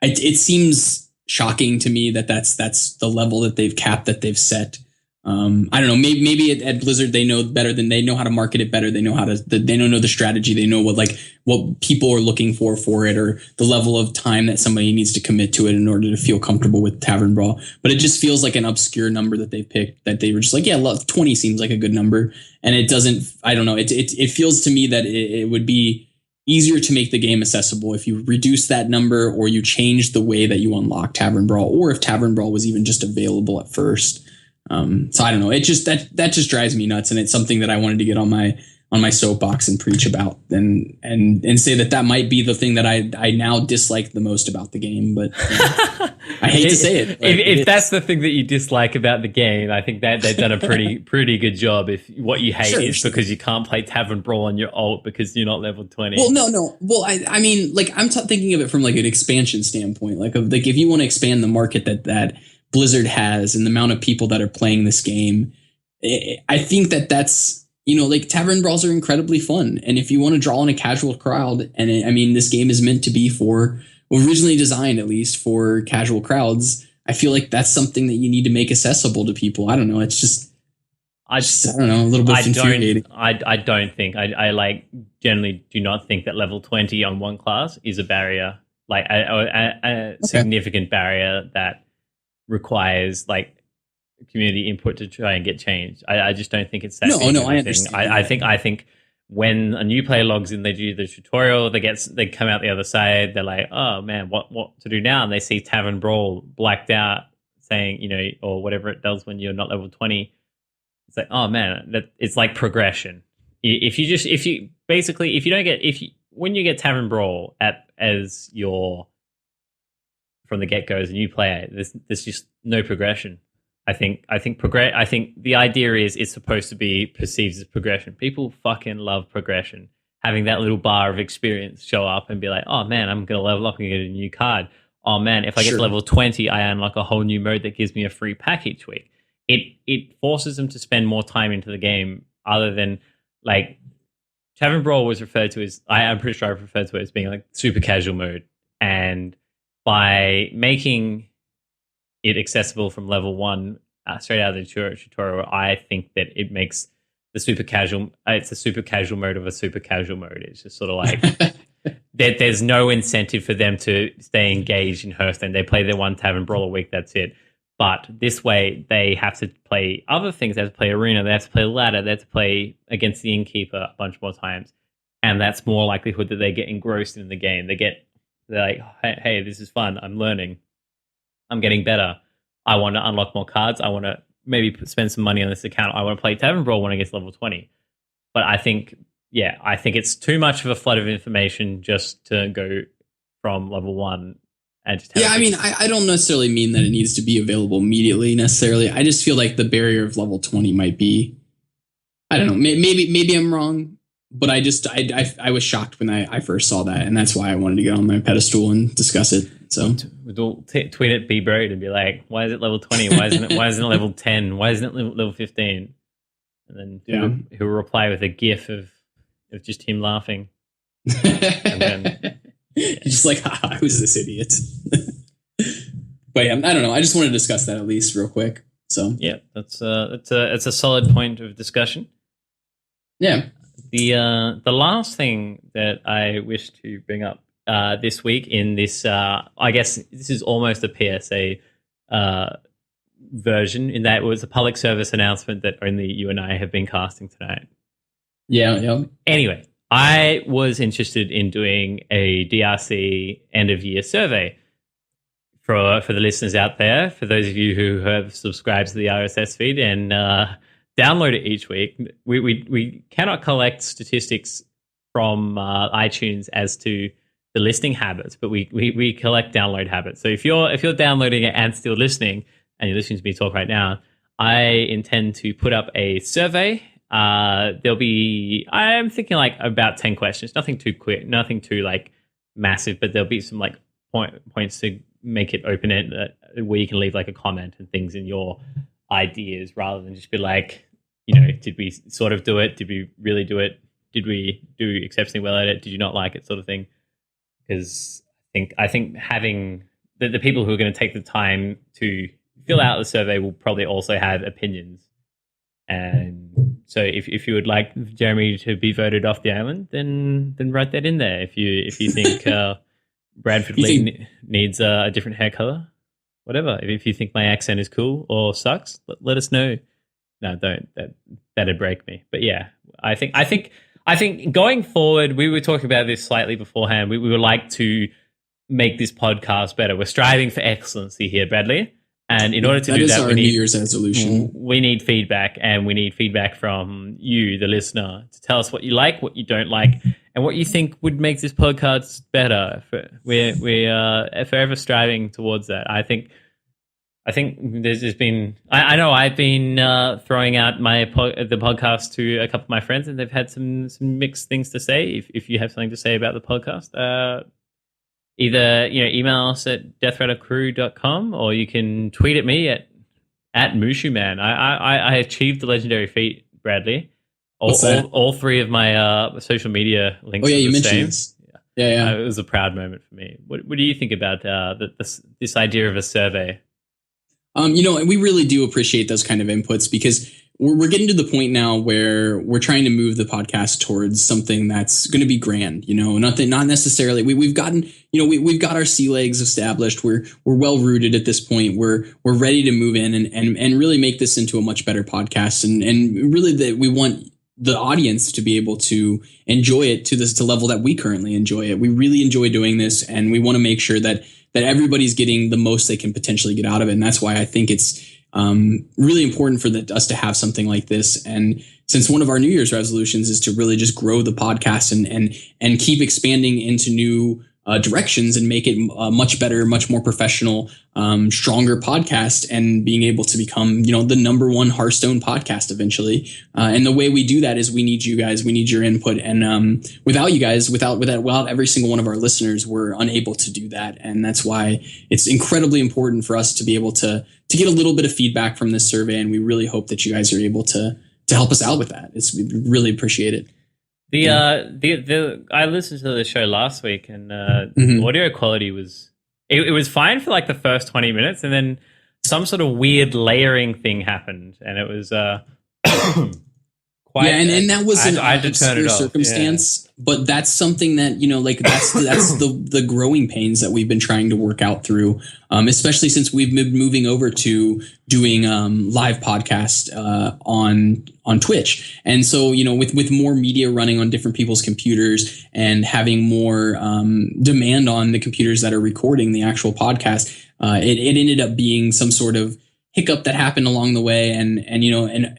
Speaker 3: it seems shocking to me that that's the level that they've capped, that they've set. I don't know. Maybe at Blizzard they know better, than they know how to market it better. They know they know the strategy. They know what people are looking for it, or the level of time that somebody needs to commit to it in order to feel comfortable with Tavern Brawl. But it just feels like an obscure number that they picked, that they were just like, yeah, 20 seems like a good number. And it doesn't, I don't know. It feels to me that it would be easier to make the game accessible if you reduce that number, or you change the way that you unlock Tavern Brawl, or if Tavern Brawl was even just available at first. So I don't know. It just that just drives me nuts, and it's something that I wanted to get on my soapbox and preach about, and say that might be the thing that I now dislike the most about the game. But I hate to say it.
Speaker 2: If that's the thing that you dislike about the game, I think that they've done a pretty good job. If what you hate is because you can't play Tavern Brawl on your alt because you're not level 20.
Speaker 3: Well, no. Well, I mean, like I'm thinking of it from like an expansion standpoint. Like if you want to expand the market that Blizzard has and the amount of people that are playing this game, I think that's, like Tavern Brawls are incredibly fun. And if you want to draw in a casual crowd, and this game is meant to be originally designed at least for casual crowds, I feel like that's something that you need to make accessible to people. I don't know. It's just, I don't know, a little bit infuriating.
Speaker 2: I don't think, I generally do not think that level 20 on one class is a barrier, like a significant barrier that requires like community input to try and get change. I just don't think it's that. No, I understand. I think when a new player logs in, they do the tutorial, they come out the other side, they're like, oh man, what to do now? And they see Tavern Brawl blacked out, saying, or whatever it does when you're not level 20. It's like, oh man, that it's like progression. If you basically when you get Tavern Brawl as your from the get goes and you play it, there's just no progression. I think the idea is it's supposed to be perceived as progression. People fucking love progression. Having that little bar of experience show up and be like, oh man, I'm gonna level up and get a new card. Oh man, if I get to level 20, I unlock a whole new mode that gives me a free pack each week. It forces them to spend more time into the game, other than like Tavern Brawl was referred to as I'm pretty sure I've referred to it as being like super casual mode, and by making it accessible from level 1 straight out of the tutorial, I think that it makes the super casual. It's a super casual mode of a super casual mode. It's just sort of like there's no incentive for them to stay engaged in Hearthstone. They play their one Tavern Brawl a week. That's it. But this way, they have to play other things. They have to play Arena. They have to play Ladder. They have to play against the Innkeeper a bunch more times, and that's more likelihood that they get engrossed in the game. They're like, hey, this is fun. I'm learning. I'm getting better. I want to unlock more cards. I want to maybe spend some money on this account. I want to play Tavern Brawl when I get to level 20. But I think it's too much of a flood of information just to go from level 1 and just have
Speaker 3: I don't necessarily mean that it needs to be available immediately necessarily. I just feel like the barrier of level 20 might be, I don't know, maybe I'm wrong, but I was shocked when I first saw that, and that's why I wanted to get on my pedestal and discuss it. So
Speaker 2: we'll tweet at BBroad and be like, why is it level 20? Why isn't it level 10? Why isn't it level 15? And then he'll reply with a gif of just him laughing. And then
Speaker 3: just like, haha, who's this idiot? But yeah, I don't know. I just wanted to discuss that at least real quick. So
Speaker 2: yeah, it's a solid point of discussion.
Speaker 3: Yeah.
Speaker 2: The last thing that I wish to bring up this week in this, I guess this is almost a PSA version, in that it was a public service announcement that only you and I have been casting tonight.
Speaker 3: Yeah.
Speaker 2: Anyway, I was interested in doing a DRC end of year survey for the listeners out there. For those of you who have subscribed to the RSS feed and download it each week, we cannot collect statistics from iTunes as to the listening habits, but we collect download habits. So if you're downloading it and still listening, and you're listening to me talk right now, I intend to put up a survey. I'm thinking like about 10 questions, nothing too quick, nothing too like massive, but there'll be some like points to make it open-ended where you can leave like a comment and things in your ideas, rather than just be like, did we sort of do it? Did we really do it? Did we do exceptionally well at it? Did you not like it, sort of thing? Because I think having the people who are going to take the time to fill out the survey will probably also have opinions. And so if you would like Jeremy to be voted off the island, then write that in there. If you think Bradford Lee needs a different hair color, whatever. If you think my accent is cool or sucks, let us know. No, don't. That'd break me. But yeah, I think going forward, we were talking about this slightly beforehand. We would like to make this podcast better. We're striving for excellency here, Bradley. And in order to do that,
Speaker 3: New Year's resolution.
Speaker 2: We need feedback, and we need feedback from you, the listener, to tell us what you like, what you don't like, and what you think would make this podcast better. We're forever striving towards that. I think there's been. I know I've been throwing out the podcast to a couple of my friends, and they've had some mixed things to say. If you have something to say about the podcast, either email us at deathrattercrew.com, or you can tweet at me at MushuMan. I achieved the legendary feat, Bradley. All three of my social media links.
Speaker 3: Oh yeah,
Speaker 2: are
Speaker 3: you
Speaker 2: the
Speaker 3: mentioned
Speaker 2: same.
Speaker 3: this. Yeah.
Speaker 2: It was a proud moment for me. What do you think about this idea of a survey?
Speaker 3: And we really do appreciate those kind of inputs, because we're getting to the point now where we're trying to move the podcast towards something that's going to be grand. Not necessarily. We've gotten, we've got our sea legs established. We're well rooted at this point. We're ready to move in and really make this into a much better podcast. And really that we want the audience to be able to enjoy it to the level that we currently enjoy it. We really enjoy doing this, and we want to make sure that everybody's getting the most they can potentially get out of it. And that's why I think it's really important for us to have something like this. And since one of our New Year's resolutions is to really just grow the podcast and keep expanding into new directions and make it a much better, much more professional, stronger podcast, and being able to become, the number one Hearthstone podcast eventually. And the way we do that is we need you guys, we need your input. And without you guys, without every single one of our listeners, we're unable to do that. And that's why it's incredibly important for us to be able to get a little bit of feedback from this survey. And we really hope that you guys are able to help us out with that. We really appreciate it.
Speaker 2: I listened to the show last week, and the audio quality was it was fine for like the first 20 minutes, and then some sort of weird layering thing happened, and it was quite.
Speaker 3: Yeah, and that was an
Speaker 2: obscure
Speaker 3: circumstance, but that's something that that's the growing pains that we've been trying to work out through, especially since we've been moving over to doing live podcast on Twitch. And so, with more media running on different people's computers and having more demand on the computers that are recording the actual podcast, it ended up being some sort of hiccup that happened along the way. And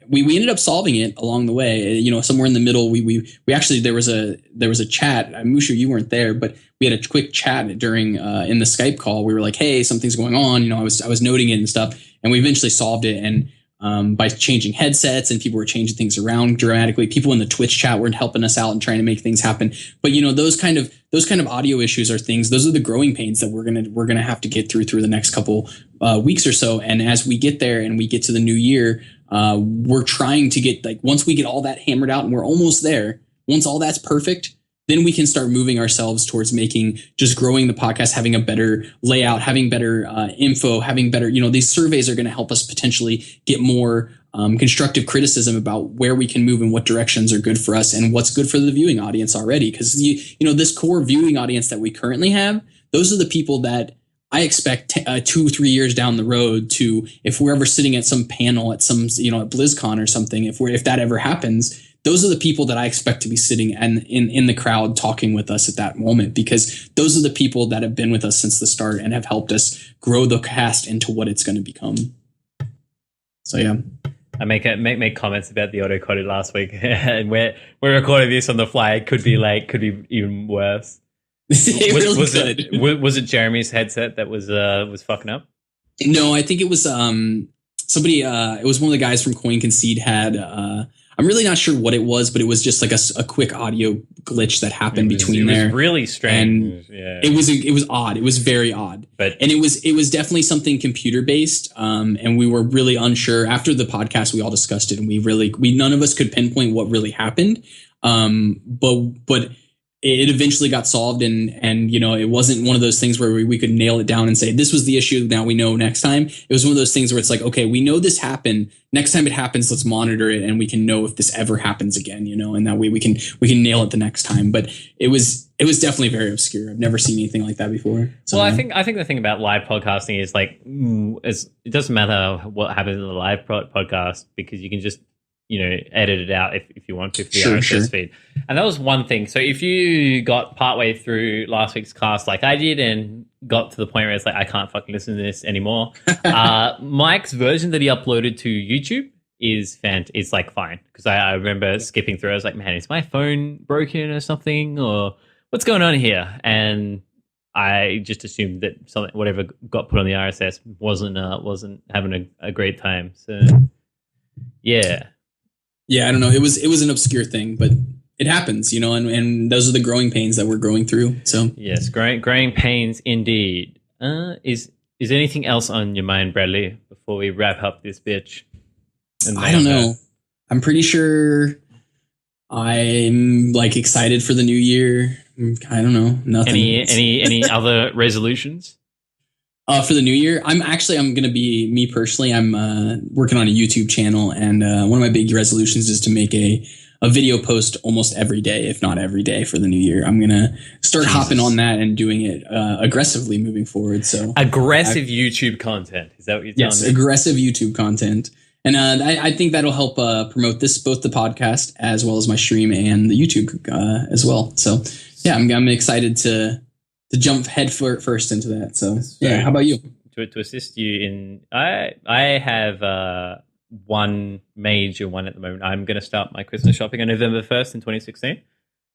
Speaker 3: we ended up solving it along the way. Somewhere in the middle, we actually, there was a chat. Mushu, you weren't there, but we had a quick chat during in the Skype call. We were like, hey, something's going on. I was noting it and stuff, and we eventually solved it. And by changing headsets, and people were changing things around dramatically. People in the Twitch chat were helping us out and trying to make things happen. But those kind of audio issues are things. Those are the growing pains that we're gonna have to get through the next couple weeks or so. And as we get there and we get to the new year, we're trying to get once we get all that hammered out, and we're almost there. Once all that's perfect, then we can start moving ourselves towards just growing the podcast, having a better layout, having better info, having better, these surveys are going to help us potentially get more constructive criticism about where we can move and what directions are good for us and what's good for the viewing audience already. Because, this core viewing audience that we currently have, those are the people that I expect 2-3 years down the road to, if we're ever sitting at some panel at some, at BlizzCon or something, if that ever happens, those are the people that I expect to be sitting in the crowd talking with us at that moment, because those are the people that have been with us since the start and have helped us grow the cast into what it's going to become. So, yeah.
Speaker 2: I make comments about the audio quality last week, and we're recording this on the fly. It could be even worse. Was it Jeremy's headset that was fucking up?
Speaker 3: No, I think it was somebody. It was one of the guys from Coin Concede had. I'm really not sure what it was, but it was just like a quick audio glitch that happened between there.
Speaker 2: It was really strange.
Speaker 3: And it was odd. It was very odd. And it was definitely something computer based. And we were really unsure. After the podcast, we all discussed it, and we none of us could pinpoint what really happened. But it eventually got solved, and it wasn't one of those things where we could nail it down and say this was the issue. Now we know next time. It was one of those things where it's like, okay, we know this happened. Next time it happens, let's monitor it, and we can know if this ever happens again. And that way we can nail it the next time. But it was definitely very obscure. I've never seen anything like that before. So,
Speaker 2: well, I think the thing about live podcasting is it doesn't matter what happens in the live podcast, because you can just edit it out if you want to for the RSS feed. And that was one thing. So if you got partway through last week's cast like I did and got to the point where it's like, I can't fucking listen to this anymore, Mike's version that he uploaded to YouTube is fine. Because I remember skipping through. I was like, man, is my phone broken or something? Or what's going on here? And I just assumed that whatever got put on the RSS wasn't having a great time. So yeah.
Speaker 3: Yeah, I don't know. It was an obscure thing, but it happens, and those are the growing pains that we're going through. So
Speaker 2: yes, growing pains indeed. Is anything else on your mind, Bradley, before we wrap up this bitch?
Speaker 3: I don't know. I'm pretty sure I'm excited for the new year. I don't know. Nothing.
Speaker 2: Any other resolutions?
Speaker 3: For the new year, I'm going to be, me personally, I'm working on a YouTube channel, and one of my big resolutions is to make a video post almost every day, if not every day, for the new year. I'm going to start hopping on that and doing it aggressively moving forward. So
Speaker 2: aggressive YouTube content. Is that what you're telling me?
Speaker 3: Yes, aggressive YouTube content. And I think that'll help promote both the podcast as well as my stream and the YouTube as well. So yeah, I'm excited to jump head first into that. So yeah, how about you?
Speaker 2: to assist you in. I have one major one at the moment. I'm going to start my Christmas shopping on November 1st in 2016.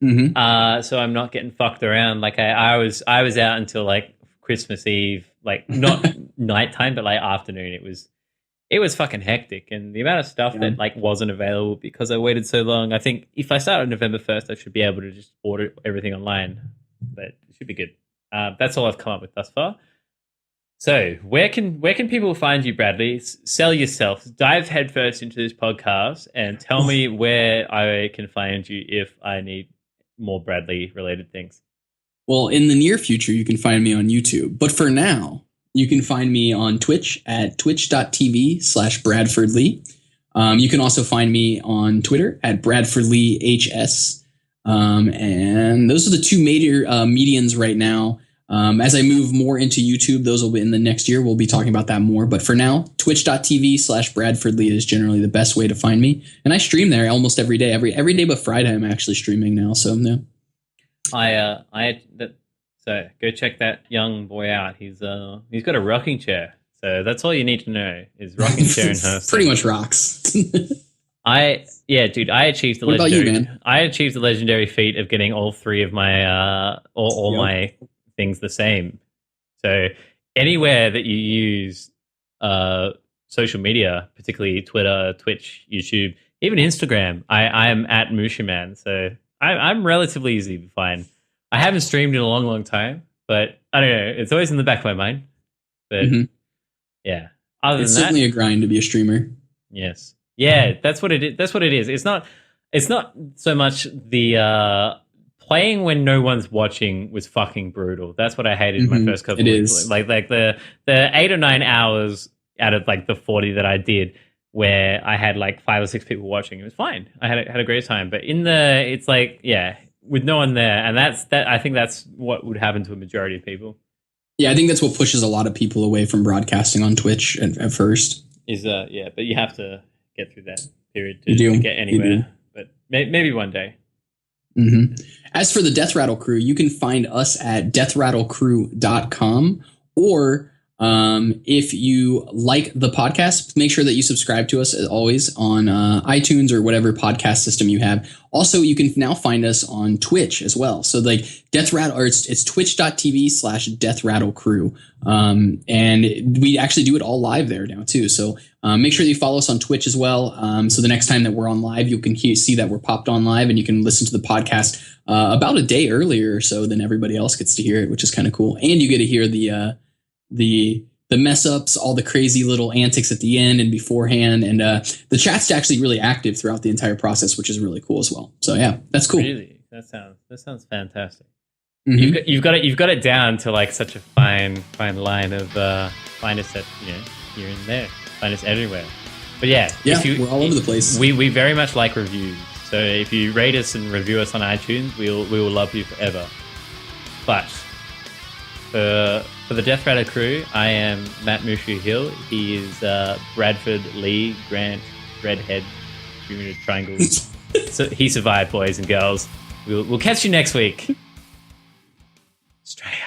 Speaker 2: So I'm not getting fucked around. Like I was out until like Christmas Eve, like not nighttime, but like afternoon. It was fucking hectic, and the amount of stuff that like wasn't available because I waited so long. I think if I start on November 1st, I should be able to just order everything online. But it should be good. That's all I've come up with thus far. So where can people find you, Bradley? Sell yourself. Dive headfirst into this podcast and tell me where I can find you if I need more Bradley related things.
Speaker 3: Well, in the near future, you can find me on YouTube. But for now, you can find me on Twitch at twitch.tv/BradfordLee. You can also find me on Twitter at BradfordLeeHS. And those are the two major medians right now. As I move more into YouTube, those will be in the next year. We'll be talking about that more. But for now, twitch.tv/BradfordLee is generally the best way to find me. And I stream there almost every day. Every day but Friday, I'm actually streaming now. So, no.
Speaker 2: So go check that young boy out. He's got a rocking chair. So that's all you need to know is rocking chair and her.
Speaker 3: Pretty much rocks.
Speaker 2: Dude, I achieved the
Speaker 3: what
Speaker 2: legendary.
Speaker 3: about you, man?
Speaker 2: I achieved the legendary feat of getting all three of my all my things the same. So anywhere that you use social media, particularly Twitter, Twitch, YouTube, even Instagram, I am at Mushaman. So I'm relatively easy to find. I haven't streamed in a long, long time, but I don't know. It's always in the back of my mind. But yeah,
Speaker 3: it's certainly a grind to be a streamer.
Speaker 2: Yes, yeah, that's what it is. That's what it is. It's not so much the playing when no one's watching was fucking brutal. That's what I hated in my first couple of weeks. Like the 8 or 9 hours out of like the 40 that I did where I had like 5 or 6 people watching. It was fine. I had a great time. But it's like, yeah, with no one there. And I think that's what would happen to a majority of people.
Speaker 3: Yeah, I think that's what pushes a lot of people away from broadcasting on Twitch at first.
Speaker 2: But you have to get through that period to get anywhere. But maybe one day.
Speaker 3: As for the Death Rattle Crew, you can find us at deathrattlecrew.com, or if you like the podcast, make sure that you subscribe to us as always on iTunes or whatever podcast system you have. Also, you can now find us on Twitch as well. So like Death Rattle, or it's twitch.tv/deathrattlecrew. And we actually do it all live there now too. So make sure that you follow us on Twitch as well. So the next time that we're on live, you can see that we're popped on live, and you can listen to the podcast about a day earlier or so than everybody else gets to hear it, which is kind of cool. And you get to hear the mess ups, all the crazy little antics at the end and beforehand, and the chat's actually really active throughout the entire process, which is really cool as well. So yeah, that's cool.
Speaker 2: Really, that sounds fantastic. You've got it down to like such a fine line of finest at here and there, finest everywhere. But yeah,
Speaker 3: we're all over the place.
Speaker 2: We very much like reviews. So if you rate us and review us on iTunes, we will love you forever. But for the Death Rattle Crew, I am Matt Mushu Hill. He is Bradford Lee Grant Redhead Junior Triangle. So he survived, boys and girls. We'll catch you next week. Straight.